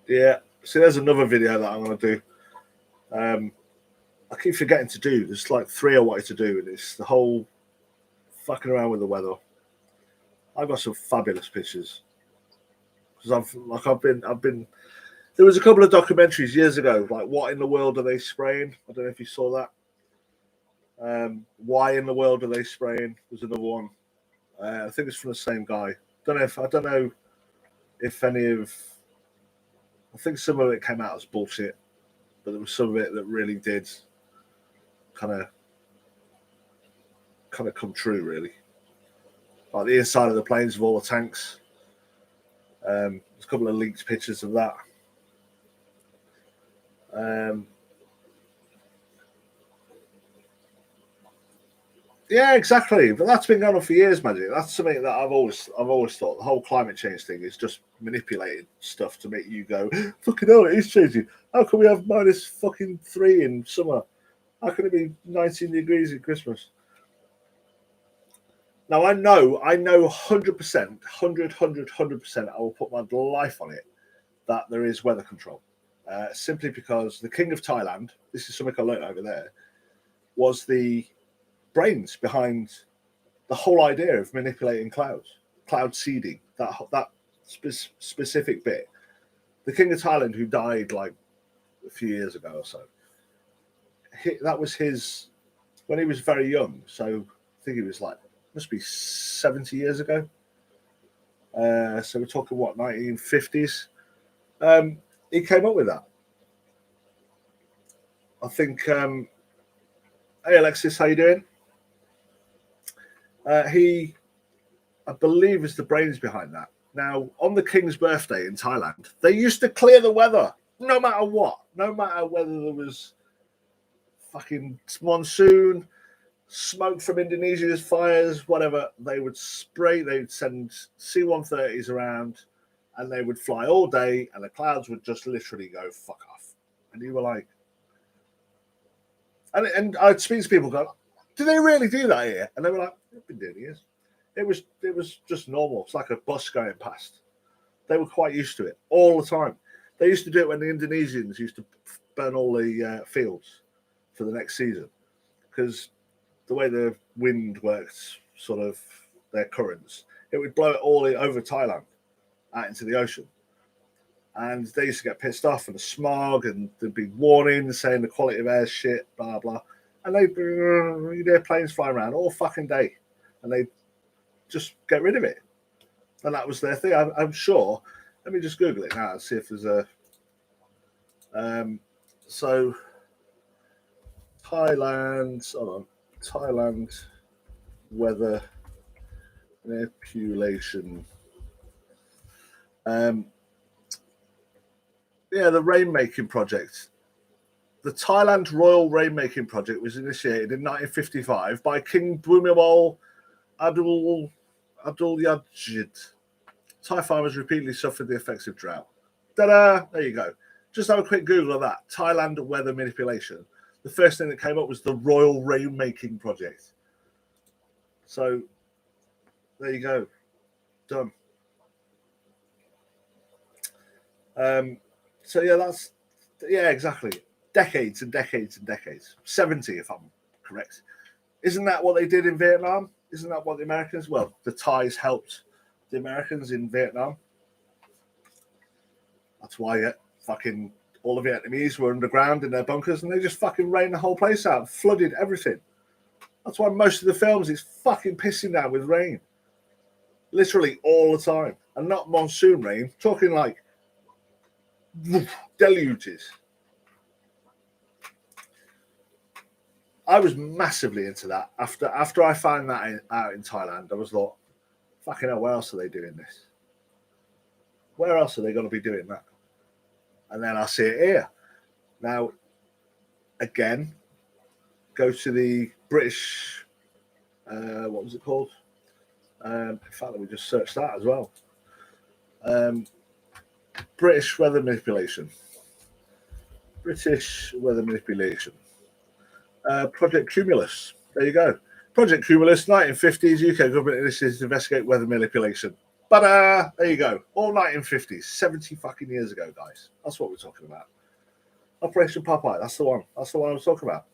Yeah, see, there's another video that I'm going to do. I keep forgetting to do. There's like 3 I wanted to do, and it's the whole fucking around with the weather. I've got some fabulous pictures because I've been. There was a couple of documentaries years ago, like "What in the World Are They Spraying?" I don't know if you saw that. "Why in the World Are They Spraying?" was another one. I think it's from the same guy. I don't know if any of. I think some of it came out as bullshit, but there was some of it that really did kind of come true, really. Like the inside of the planes of all the tanks. There's a couple of leaked pictures of that. Yeah, exactly. But that's been going on for years, Magic. That's something that I've always thought. The whole climate change thing is just manipulated stuff to make you go, fucking hell, it is changing. How can we have minus fucking 3 in summer? How can it be 19 degrees at Christmas? Now I know 100%, 100%, I will put my life on it that there is weather control. Simply because the King of Thailand, this is something I learned over there, was the brains behind the whole idea of manipulating clouds, cloud seeding, that specific bit. The King of Thailand, who died like a few years ago or so, that was his when he was very young. So I think he was like, must be 70 years ago. So we're talking what, 1950s. He came up with that. I think. Hey Alexis, how you doing? He, I believe, is the brains behind that. Now, on the King's birthday in Thailand, they used to clear the weather, no matter what, no matter whether there was fucking monsoon, smoke from Indonesia's fires, whatever. They would spray, they would send C-130s around, and they would fly all day, and the clouds would just literally go fuck off. And you were like, and I'd speak to people go, do they really do that here? And they were like, they've been doing it. It was just normal. It's like a bus going past. They were quite used to it all the time. They used to do it when the Indonesians used to burn all the fields for the next season, because the way the wind works, sort of their currents, it would blow it all over Thailand out into the ocean. And they used to get pissed off, and the smog, and there'd be warnings saying the quality of air is shit, blah, blah. And they'd have planes flying around all fucking day, and they'd just get rid of it. And that was their thing. I'm sure. Let me just Google it now and see if there's a... So, Thailand, hold on. Thailand weather manipulation. The rainmaking project. The Thailand Royal Rainmaking Project was initiated in 1955 by King Bhumibol Adulyadej. Thai farmers repeatedly suffered the effects of drought. Ta-da! There you go. Just have a quick Google of that. Thailand weather manipulation. The first thing that came up was the Royal Rainmaking Project. So, there you go. Done. Exactly. Decades and decades and decades. 70, if I'm correct. Isn't that what they did in Vietnam? Isn't that what the Americans? Well, the Thais helped the Americans in Vietnam. That's why fucking all the Vietnamese were underground in their bunkers, and they just fucking rained the whole place out, flooded everything. That's why most of the films is fucking pissing down with rain. Literally all the time. And not monsoon rain, talking like deluges. I was massively into that. After I found that out in Thailand, I was like, fucking hell, where else are they doing this? Where else are they going to be doing that? And then I see it here. Now, again, go to the British, what was it called? In fact, let me just search that as well. British weather manipulation. British weather manipulation. Project Cumulus. There you go. Project Cumulus, 1950s, UK government initiative to investigate weather manipulation. But there you go. All 1950s, 70 fucking years ago, guys. That's what we're talking about. Operation Popeye, that's the one. That's the one I was talking about.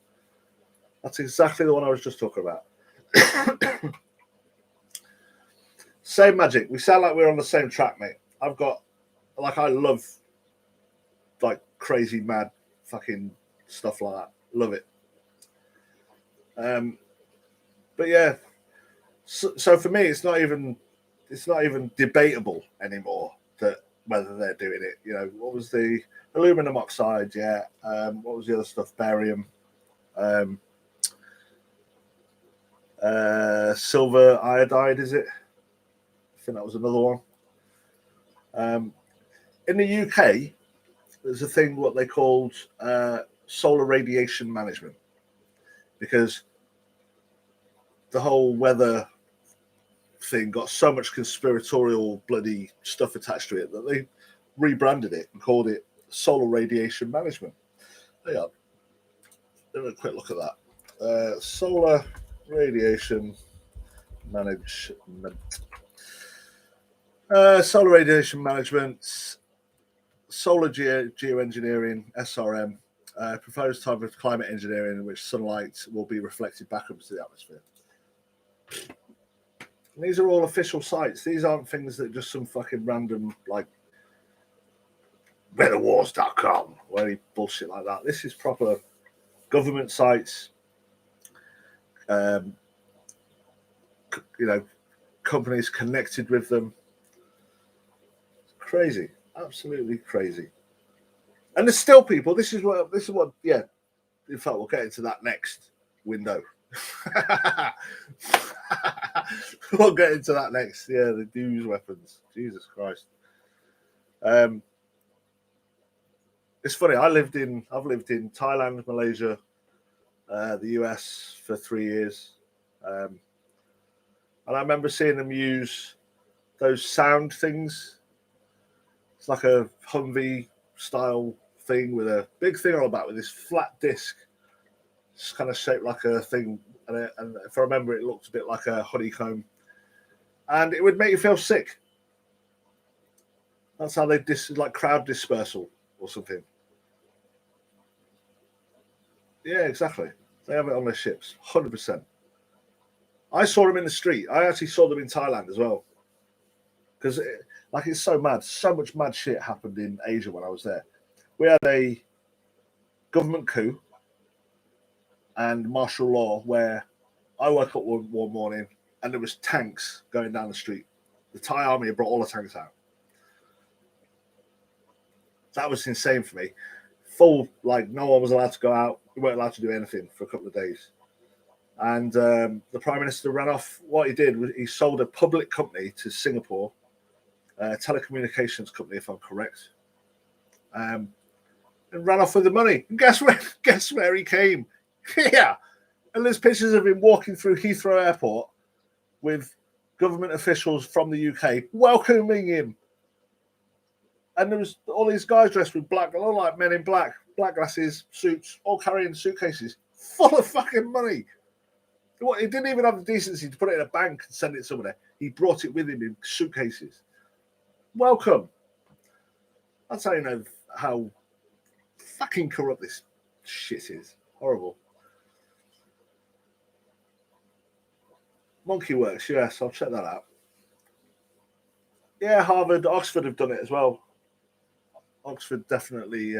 That's exactly the one I was just talking about. Same magic. We sound like we're on the same track, mate. I love like crazy, mad fucking stuff like that. Love it. But yeah, so for me, it's not even debatable anymore that whether they're doing it. You know, what was the aluminum oxide? Yeah. What was the other stuff? Barium. Silver iodide, is it? I think that was another one. In the UK, there's a thing what they called solar radiation management, because the whole weather thing got so much conspiratorial bloody stuff attached to it that they rebranded it and called it solar radiation management. There you are. Have a quick look at that. Solar radiation management. Solar radiation management, solar geoengineering, SRM, proposed type of climate engineering in which sunlight will be reflected back up to the atmosphere. And these are all official sites. These aren't things that just some fucking random, like, weatherwars.com or any bullshit like that. This is proper government sites, companies connected with them. Crazy, absolutely crazy. And there's still people. This is what. Yeah. In fact, we'll get into that next window. We'll get into that next. Yeah, the news weapons. Jesus Christ. It's funny. I've lived in Thailand, Malaysia, the US for 3 years, and I remember seeing them use those sound things. It's like a Humvee style thing with a big thing on the back with this flat disc. It's kind of shaped like a thing, and if I remember, it looked a bit like a honeycomb, and it would make you feel sick. That's how they like crowd dispersal or something. Yeah, exactly. They have it on their ships, 100%. I saw them in the street. I actually saw them in Thailand as well, because it's so mad. So much mad shit happened in Asia when I was there. We had a government coup and martial law where I woke up one morning and there was tanks going down the street. The Thai army had brought all the tanks out. That was insane for me. Full, like, no one was allowed to go out. We weren't allowed to do anything for a couple of days. And the Prime Minister ran off. What he did was he sold a public company to Singapore telecommunications company, if I'm correct, and ran off with the money. And guess where he came? Yeah, and there's pictures of him walking through Heathrow Airport with government officials from the UK welcoming him. And there was all these guys dressed with black, all like men in black glasses, suits, all carrying suitcases full of fucking money. He didn't even have the decency to put it in a bank and send it somewhere. He brought it with him in suitcases. Welcome. That's how you know how fucking corrupt this shit is. Horrible. Monkey Works, yes, I'll check that out. Yeah, Harvard, Oxford have done it as well. Oxford definitely.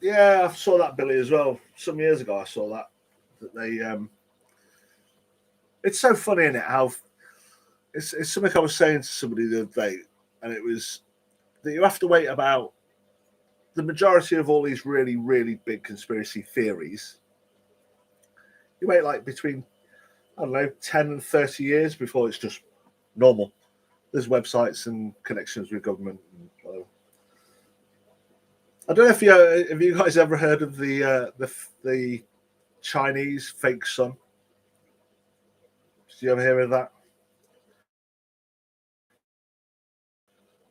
Yeah, I saw that, Billy, as well. Some years ago, I saw that they. It's so funny, isn't it? How it's something I was saying to somebody the other day, and it was that you have to wait about the majority of all these really, really big conspiracy theories. You wait like between, I don't know, 10 and 30 years before it's just normal. There's websites and connections with government. I don't know if you guys ever heard of the Chinese fake sun. Did you ever hear of that?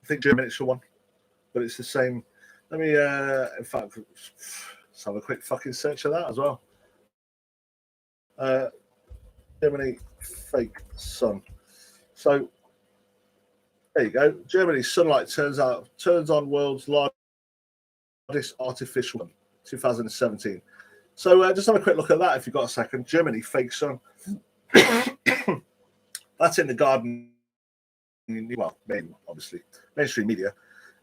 I think German it's the one, but it's the same. Let me, in fact, let's have a quick fucking search of that as well. Germany fake sun. So there you go. Germany's sunlight turns on world's largest artificial one, 2017. So just have a quick look at that if you've got a second. Germany fake sun. That's in the Garden. Well, obviously mainstream media.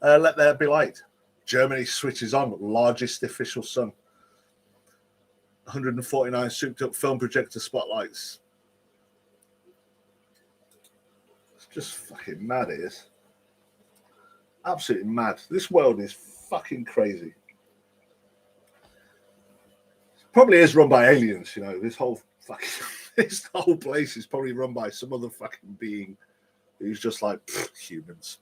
Let there be light. Germany switches on largest official sun. 149 souped-up film projector spotlights. It's just fucking mad, it is. Absolutely mad. This world is fucking crazy. It probably is run by aliens, you know. This whole place is probably run by some other fucking being who's just like humans.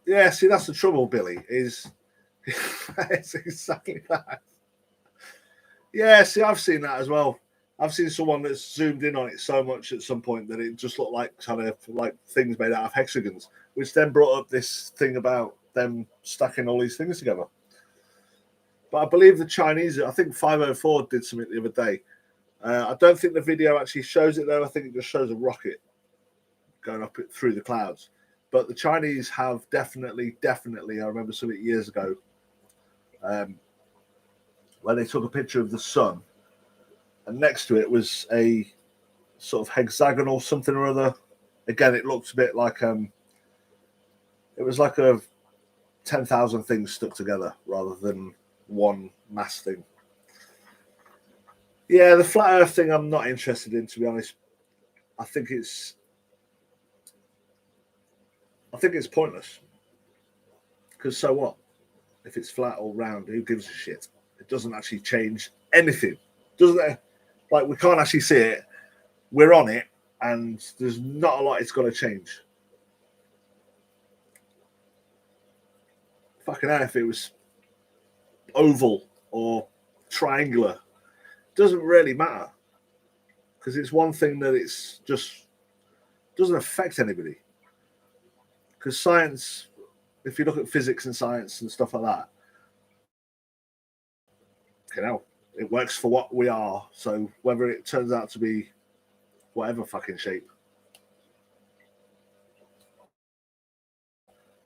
Yeah, see, that's the trouble, Billy, is it's exactly that. Yeah, see, I've seen that as well. I've seen someone that's zoomed in on it so much at some point that it just looked like kind of like things made out of hexagons, which then brought up this thing about them stacking all these things together. But I believe the Chinese, I think 504 did something the other day. I don't think the video actually shows it though. I think it just shows a rocket going up through the clouds. But the Chinese have definitely, I remember something years ago, where they took a picture of the sun, and next to it was a sort of hexagonal something or other. Again, it looked a bit like it was like a 10,000 things stuck together rather than one mass thing. Yeah, the flat Earth thing I'm not interested in, to be honest. I think it's pointless. Because so what? If it's flat or round, who gives a shit? It doesn't actually change anything, doesn't it? Like, we can't actually see it. We're on it, and there's not a lot it's going to change. Fucking hell, if it was oval or triangular, doesn't really matter. Because it's one thing that it's just doesn't affect anybody. Because science, if you look at physics and science and stuff like that, you know, it works for what we are. So whether it turns out to be whatever fucking shape.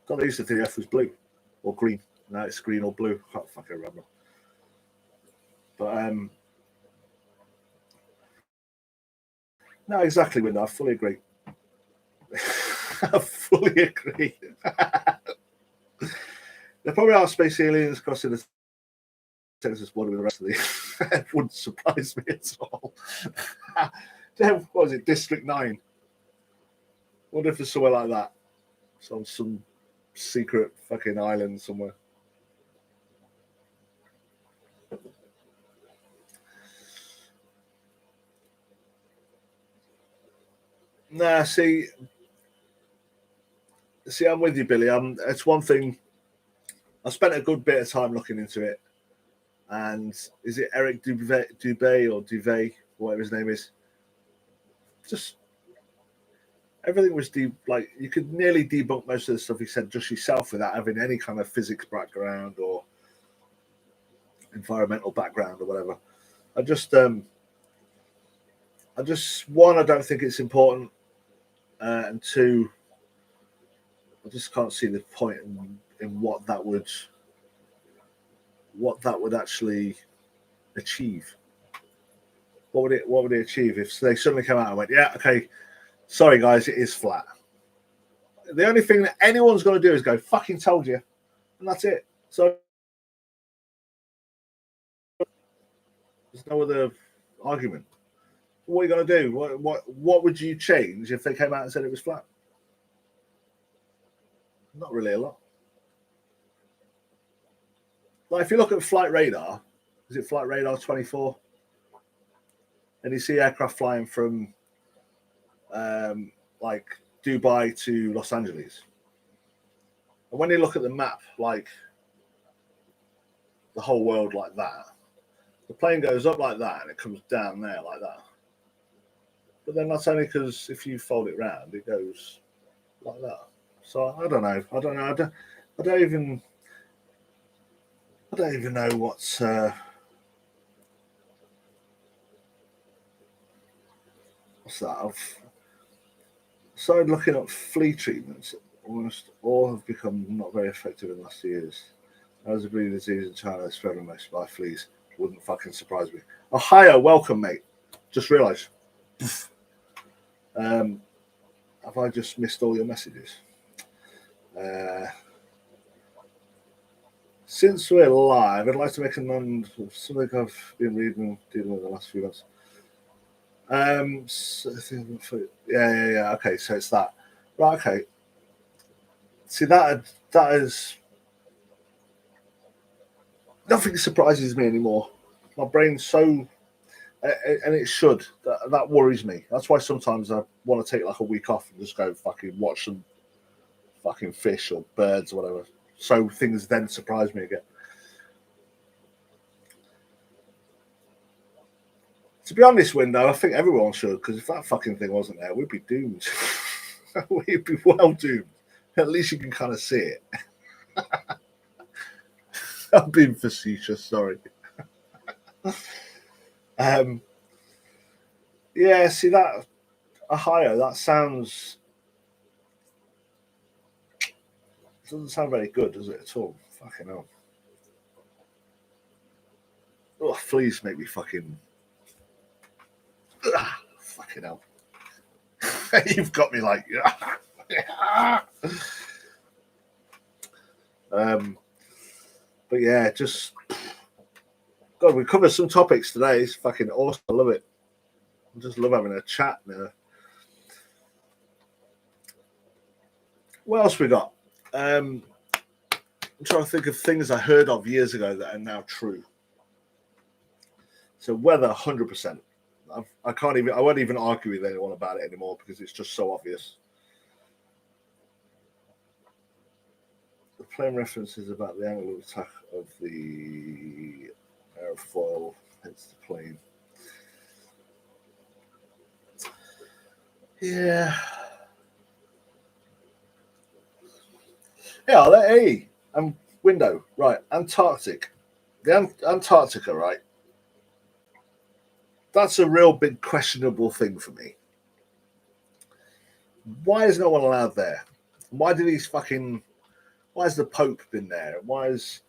God, I used to think the Earth was blue or green. Now it's green or blue. I can't fucking remember. But no, exactly, Window. I fully agree. I fully agree. There probably are space aliens crossing the Texas border with the rest of the. It wouldn't surprise me at all. What was it? District 9. Wonder if there's somewhere like that. It's on some secret fucking island somewhere. Nah, see, I'm with you, Billy. It's one thing. I spent a good bit of time looking into it, and is it Eric Dubé or Duvet, whatever his name is? Just everything was like you could nearly debunk most of the stuff he said just yourself without having any kind of physics background or environmental background or whatever. I just one, I don't think it's important, and two, I just can't see the point in what that would actually achieve. What would it achieve if they suddenly came out and went, yeah, okay, sorry guys, it is flat. The only thing that anyone's going to do is go, fucking told you, and that's it. So there's no other argument. What are you going to do? What would you change if they came out and said it was flat? Not really a lot. Like if you look at flight radar, is it flight radar 24? And you see aircraft flying from like Dubai to Los Angeles. And when you look at the map, like the whole world like that, the plane goes up like that and it comes down there like that. But then that's only because if you fold it round, it goes like that. So I don't know. I don't even know what's that. I've started looking up flea treatments. Almost all have become not very effective in the last 2 years. As a breeding disease in China is spread most by fleas. Wouldn't fucking surprise me. Ohio, welcome, mate. Just realised. Have I just missed all your messages? Since we're live, I'd like to make a note of something I've been dealing with the last few months. Yeah. Okay, so it's that. Right, okay. See, that is nothing surprises me anymore. My brain's so, and it should. That worries me. That's why sometimes I want to take like a week off and just go fucking watch some fucking fish or birds or whatever. So things then surprise me again. To be honest, Window, I think everyone should, because if that fucking thing wasn't there, we'd be doomed. We'd be well doomed. At least you can kind of see it. I'm being facetious, sorry. Yeah, see that Ohio, that sounds doesn't sound very good, does it at all? Fucking hell. Oh, fleas make me fucking fucking hell. You've got me like but yeah, just God, we covered some topics today. It's fucking awesome. I love it. I just love having a chat now. What else we got? I'm trying to think of things I heard of years ago that are now true. So weather, 100%. I won't even argue with anyone about it anymore because it's just so obvious. The plane references about the angle of attack of the airfoil hits the plane. Yeah. Yeah, hey, Window, right, Antarctic. The Antarctica, right? That's a real big questionable thing for me. Why is no one allowed there? Why has the Pope been there? Why is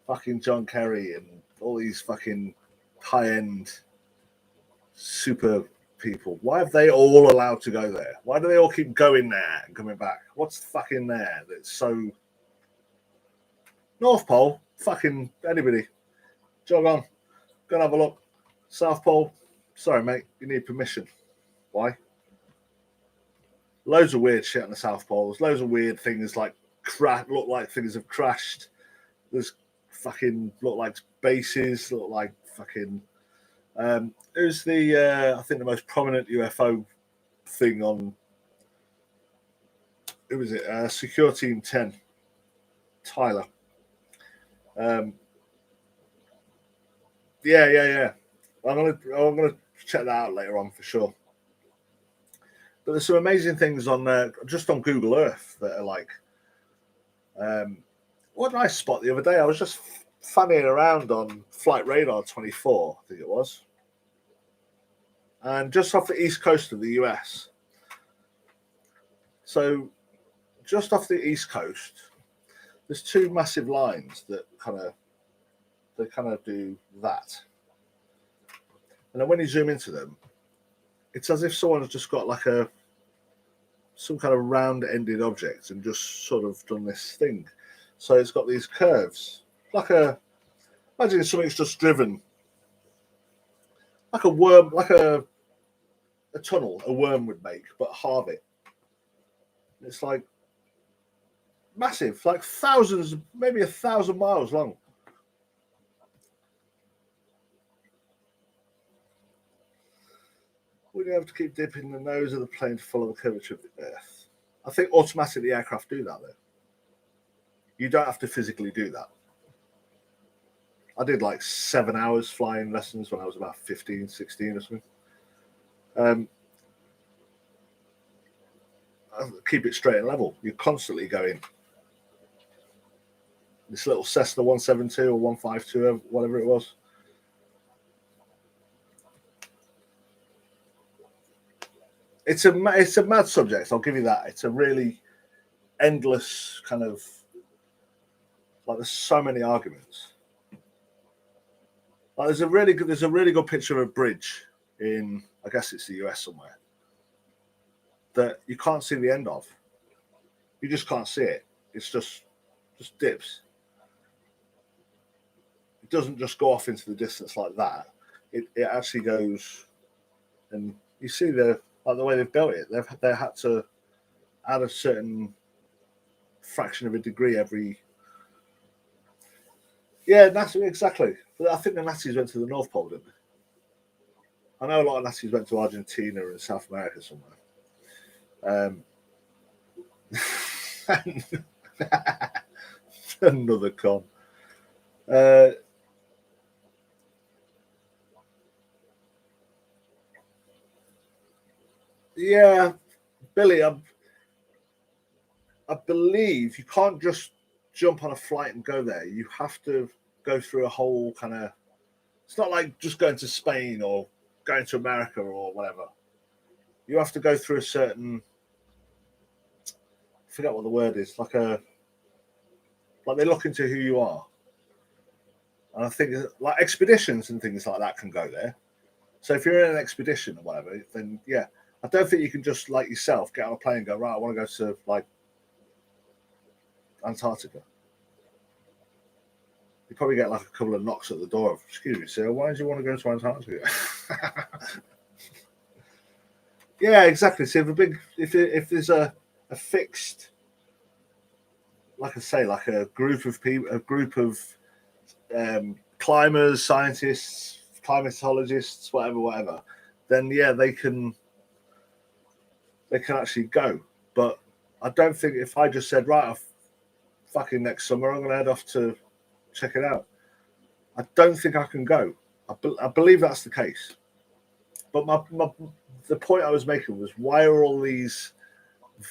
fucking John Kerry and all these fucking high-end super people, why have they all allowed to go there? Why do they all keep going there and coming back? What's fucking there that's so... North Pole? Fucking anybody. Jog on. Go and have a look. South Pole? Sorry, mate. You need permission. Why? Loads of weird shit on the South Pole. There's loads of weird things like look like things have crashed. There's fucking look like bases, look like fucking... who's the I think the most prominent UFO thing on, who was it? Secure Team 10, Tyler. Yeah. I'm gonna check that out later on for sure. But there's some amazing things on just on Google Earth that are like, what did I spot the other day? I was just fanning around on Flight Radar 24, I think it was, and just off the east coast of the US. So just off the east coast, there's two massive lines that kind of do that. And then when you zoom into them, it's as if someone has just got like some kind of round-ended object and just sort of done this thing. So it's got these curves, imagine something's just driven, like a worm, like a tunnel a worm would make, but halve it. It's like massive, like thousands, maybe 1,000 miles long. We don't have to keep dipping the nose of the plane to follow the curvature of the Earth. I think automatically aircraft do that, though. You don't have to physically do that. I did like 7 hours flying lessons when I was about 15, 16 or something. Keep it straight and level. You're constantly going. This little Cessna 172 or 152, whatever it was. It's a mad subject. I'll give you that. It's a really endless kind of, like, there's so many arguments. Like, there's a really good picture of a bridge in, I guess it's the US somewhere, that you can't see the end of. You just can't see it. It's just dips. It doesn't just go off into the distance like that. It actually goes, and you see the way they've built it. They had to add a certain fraction of a degree every. Yeah, exactly. But I think the Nazis went to the North Pole, didn't they? I know a lot of Nazis went to Argentina and South America somewhere. Another con. Yeah, Billy, I believe you can't just jump on a flight and go there. You have to go through a whole kind of. It's not like just going to Spain or going to America or whatever. You have to go through a certain. I forget what the word is. Like they look into who you are. And I think like expeditions and things like that can go there. So if you're in an expedition or whatever, then yeah, I don't think you can just like yourself get on a plane and go, right, I want to go to like Antarctica. You probably get like a couple of knocks at the door of, excuse me, sir, why do you want to go to Antarctica? Yeah, exactly. See, if there's a fixed, like I say, like a group of people, a group of climbers, scientists, climatologists, whatever, then yeah, they can actually go. But I don't think if I just said, right, fucking next summer I'm going to head off to check it out, I don't think I can go. I believe that's the case. But the point I was making was, why are all these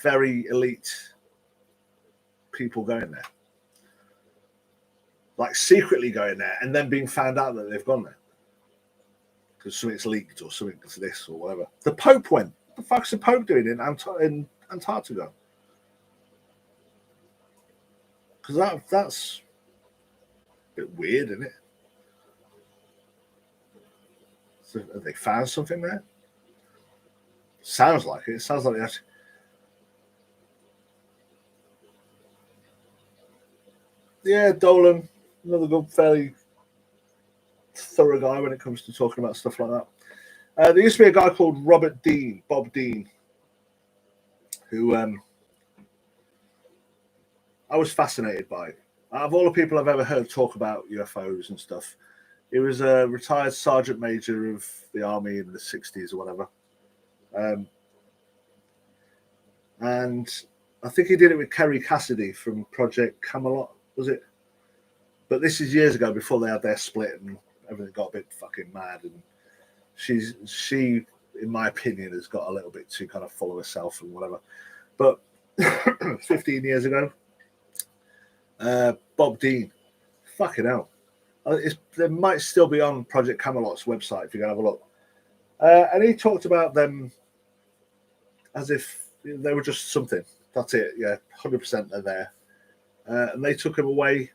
very elite people going there? Like secretly going there and then being found out that they've gone there because something's leaked or something's this or whatever. The Pope went. What the fuck's the Pope doing in Antarctica? Because that's a bit weird, isn't it? So have they found something there? Sounds like it. It sounds like they actually. Yeah, Dolan, another good, fairly thorough guy when it comes to talking about stuff like that. There used to be a guy called Bob Dean, who I was fascinated by. Out of all the people I've ever heard talk about UFOs and stuff, he was a retired sergeant major of the army in the 60s or whatever. and I think he did it with Kerry Cassidy from Project Camelot, was it? But this is years ago, before they had their split and everything got a bit fucking mad. And she, in my opinion, has got a little bit too kind of full of herself and whatever. But 15 years ago, Bob Dean, fucking hell. They might still be on Project Camelot's website if you can have a look. And he talked about them as if they were just something. That's it. Yeah, 100% they're there. And they took him away,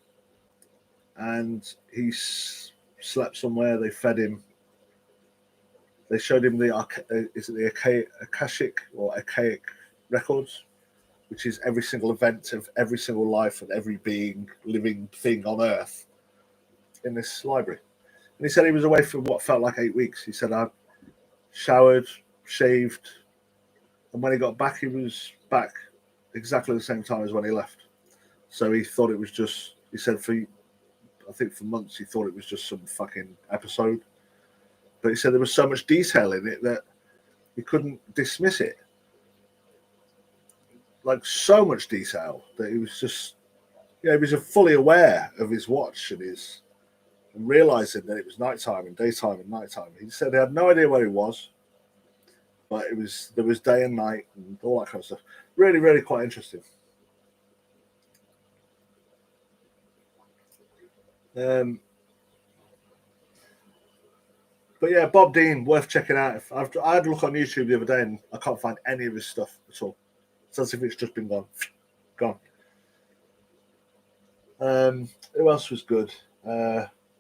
and he slept somewhere. They fed him. They showed him the Akashic or Archaic records, which is every single event of every single life and every living thing on Earth in this library. And he said he was away for what felt like 8 weeks. He said, I showered, shaved, and when he got back, he was back exactly the same time as when he left. So he thought it was just, he said for months, he thought it was just some fucking episode. But he said there was so much detail in it that he couldn't dismiss it. Like, so much detail that he was just, he was fully aware of his watch and realizing that it was nighttime and daytime and nighttime. He said he had no idea where he was, but there was day and night and all that kind of stuff. Really, really quite interesting. But yeah, Bob Dean, worth checking out. I had a look on YouTube the other day and I can't find any of his stuff at all. It's as if it's just been gone. Who else was good?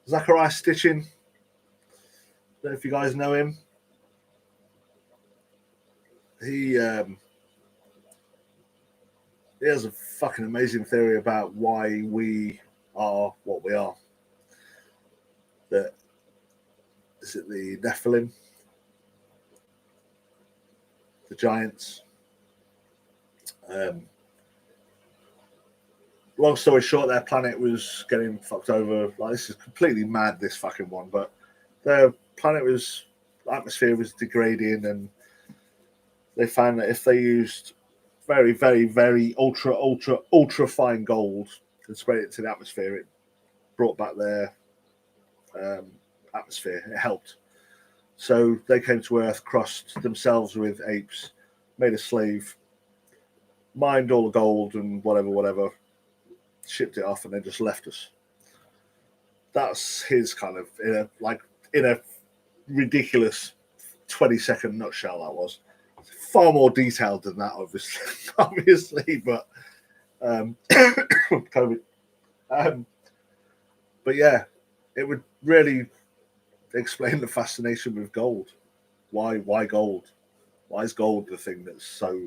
Zachariah Stitchin. Don't know if you guys know him. He has a fucking amazing theory about why we are what we are. Is it the Nephilim? The giants? Long story short, their planet was getting fucked over. Like, this is completely mad, this fucking one, but their planet atmosphere was degrading, and they found that if they used very, very, very ultra fine gold and sprayed it to the atmosphere, it brought back their atmosphere. It helped. So they came to Earth, crossed themselves with apes, made a slave, mined all the gold and whatever, shipped it off, and then just left us. That's his kind of, in a ridiculous 20-second nutshell. That was far more detailed than that, obviously, but COVID. But yeah, it would really explain the fascination with gold. Why gold? Why is gold the thing that's so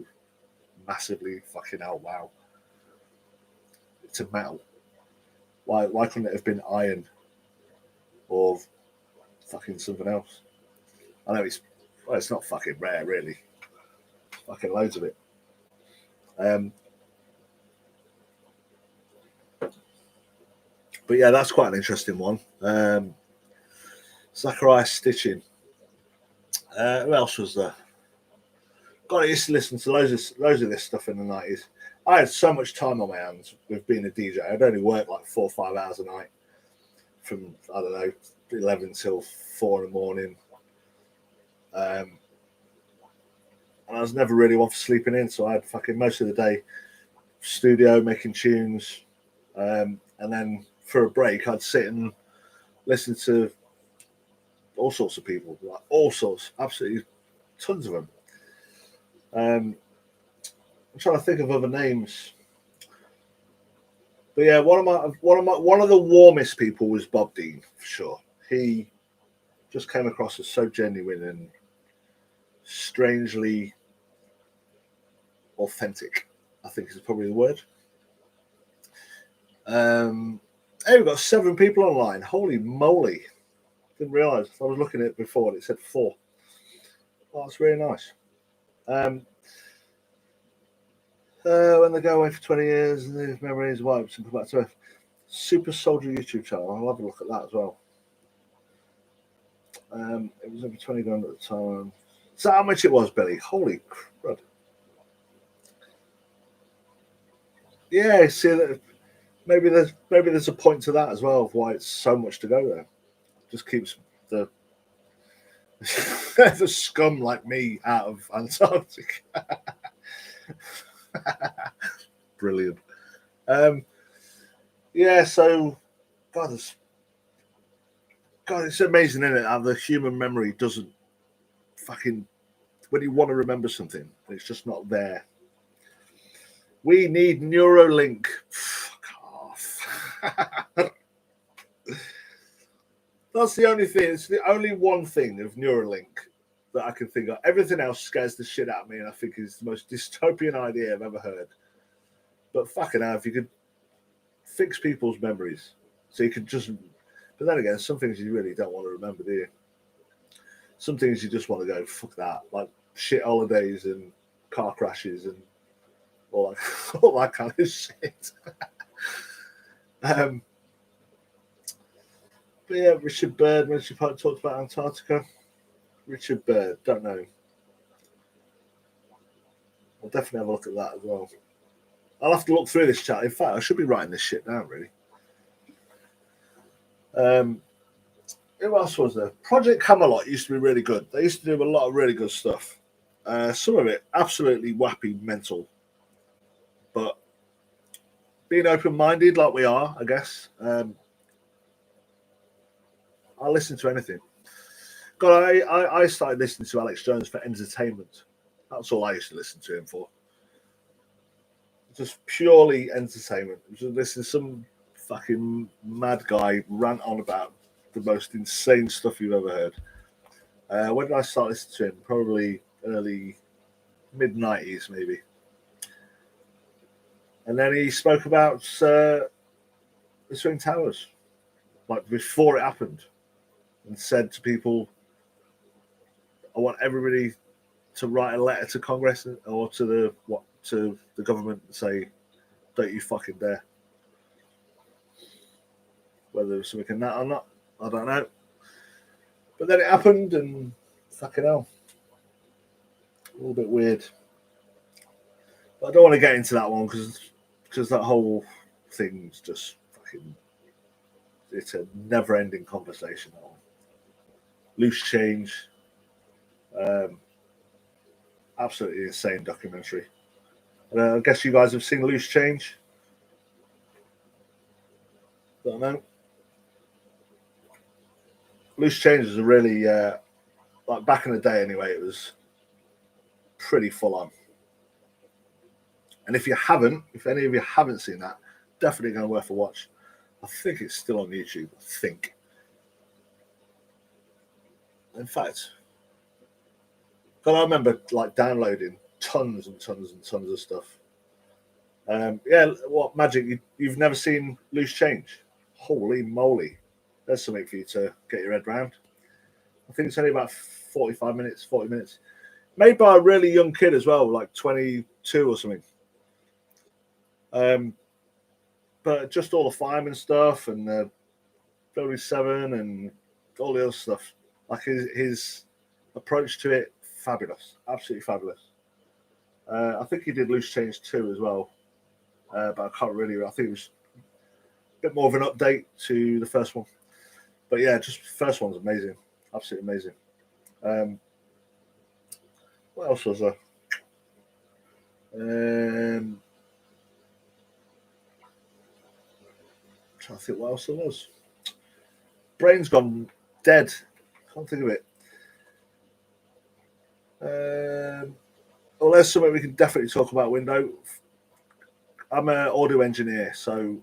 massively fucking wow? It's a metal. Why couldn't it have been iron or fucking something else? I know it's not fucking rare, really. Fucking loads of it. But yeah, that's quite an interesting one. Zachariah Stitchin. Who else was there? God, I used to listen to loads of this stuff in the 90s. I had so much time on my hands with being a DJ. I'd only work like 4 or 5 hours a night from, I don't know, 11 till 4 in the morning. And I was never really one for sleeping in, so I had fucking most of the day studio making tunes. And then for a break, I'd sit and listen to all sorts of people, like all sorts, absolutely tons of them. I'm trying to think of other names, but yeah, one of the warmest people was Bob Dean, for sure. He just came across as so genuine and strangely authentic, I think is probably the word. Hey, we've got 7 people online. Holy moly. Didn't realise. I was looking at it before and it said 4. Oh, that's really nice. When they go away for 20 years and their memories wiped and come back to Earth. Super Soldier YouTube channel. I'll have a look at that as well. It was over 20 grand at the time. Is that how much it was, Billy? Holy crud. Yeah, see that maybe there's a point to that as well of why it's so much to go there. Just keeps the the scum like me out of Antarctica. Brilliant. Yeah, so God, it's amazing, isn't it? How the human memory doesn't fucking when you want to remember something, it's just not there. We need Neuralink. Fuck off. That's the only thing. It's the only one thing of Neuralink that I can think of. Everything else scares the shit out of me, and I think is the most dystopian idea I've ever heard. But fucking hell, if you could fix people's memories, so you could just. But then again, some things you really don't want to remember, do you? Some things you just want to go fuck that, like shit holidays and car crashes and all that, all that kind of shit. But yeah, Richard Bird, when she talked about Antarctica. Richard Bird, don't know. I'll definitely have a look at that as well. I'll have to look through this chat. In fact, I should be writing this shit down, really. Who else was there? Project Camelot used to be really good. They used to do a lot of really good stuff. Some of it absolutely wappy, mental. But being open-minded like we are, I guess, I'll listen to anything. God, I started listening to Alex Jones for entertainment. That's all I used to listen to him for. Just purely entertainment. Just listen to some fucking mad guy rant on about the most insane stuff you've ever heard. When did I start listening to him? Probably early, mid-90s, maybe. And then he spoke about the Twin Towers, like before it happened, and said to people, I want everybody to write a letter to Congress or to the government and say, don't you fucking dare. Whether there's something in that or not, I don't know. But then it happened, and fucking hell, a little bit weird. But I don't want to get into that one because that whole thing's just fucking. It's a never-ending conversation. Loose Change, absolutely insane documentary. I guess you guys have seen Loose Change. Don't know. Loose Change is a really like back in the day anyway. It was pretty full on. And if any of you haven't seen that, definitely going to worth a watch. I think it's still on YouTube. I think. In fact, God, I remember like downloading tons and tons and tons of stuff. Yeah, what magic? You've never seen Loose Change? Holy moly! There's something for you to get your head around. I think it's only about 45 minutes, 40 minutes. Made by a really young kid as well, like 22 or something. But just all the fireman stuff and Building 7 and all the other stuff. Like his approach to it, fabulous. Absolutely fabulous. I think he did Loose Change 2 as well. But I can't really, I think it was a bit more of an update to the first one. But yeah, just the first one's amazing. Absolutely amazing. What else was there? I'm trying to think what else there was. Brain's gone dead. Can't think of it. Well, there's something we can definitely talk about, Window. I'm an audio engineer, so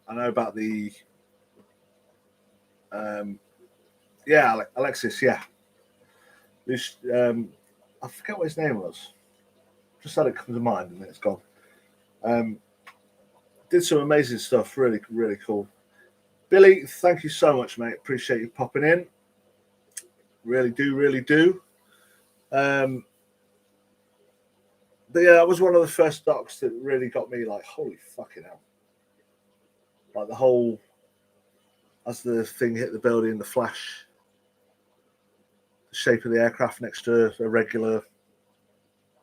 I know about the yeah, Alexis, yeah. This I forget what his name was. Just had it come to mind and then it's gone. Did some amazing stuff, really, really cool. Billy, thank you so much, mate. Appreciate you popping in. Really do, really do. But yeah, that was one of the first docs that really got me like, holy fucking hell. Like the whole, as the thing hit the building, the flash, the shape of the aircraft next to a regular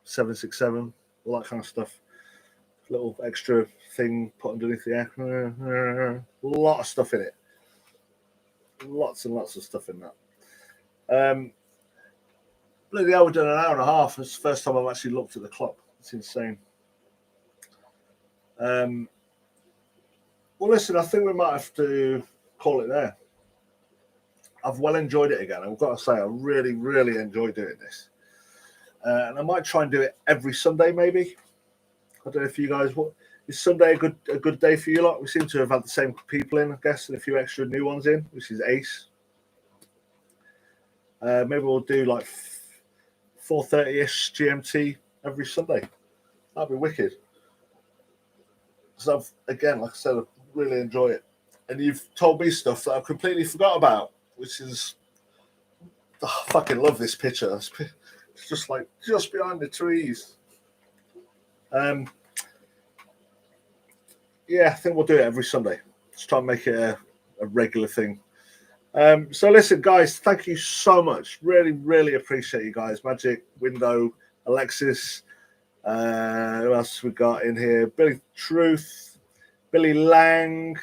767, all that kind of stuff. little extra thing put underneath the air. A lot of stuff in it. Lots and lots of stuff in that. Bloody hell, we've done an hour and a half. It's the first time I've actually looked at the clock. It's insane. Well, listen, I think we might have to call it there. I've well enjoyed it again. I've got to say, I really, really enjoy doing this. And I might try and do it every Sunday, maybe. I don't know if you guys, is Sunday a good day for you lot? We seem to have had the same people in, I guess, and a few extra new ones in, which is ace. Maybe we'll do like 4:30ish GMT every Sunday. That'd be wicked. So again, like I said, I really enjoy it. And you've told me stuff that I completely forgot about, which is, I fucking love this picture. It's just like just behind the trees. Yeah, I think we'll do it every Sunday. Just try and make it a regular thing. So listen, guys, thank you so much. Really, really appreciate you guys. Magic, Window, Alexis. Who else we got in here? Billy Truth, Billy Lang.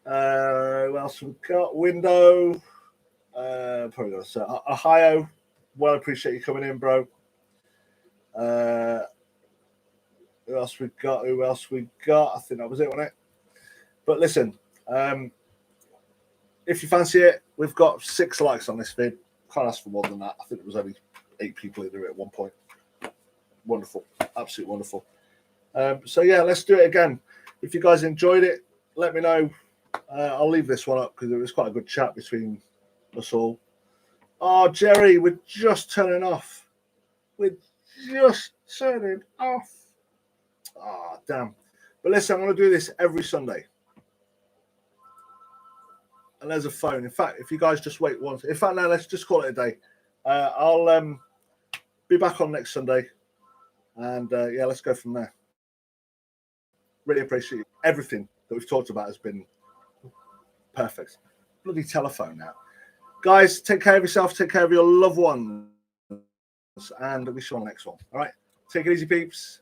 Who else we got? Window. Probably got to say Ohio. Well, appreciate you coming in, bro. Who else we got? I think that was it, wasn't it? But listen, if you fancy it, we've got 6 likes on this vid. Can't ask for more than that. I think it was only 8 people in there at one point. Wonderful. Absolutely wonderful. So yeah, let's do it again. If you guys enjoyed it, let me know. I'll leave this one up because it was quite a good chat between us all. Oh, Jerry, we're just turning off. We're just turning off. Oh, damn. But listen, I'm going to do this every Sunday. And there's a phone. In fact, if you guys just wait once. In fact, no, let's just call it a day. I'll be back on next Sunday. And yeah, let's go from there. Really appreciate everything that we've talked about has been perfect. Bloody telephone now. Guys, take care of yourself. Take care of your loved ones. And we see you on the next one. All right. Take it easy, peeps.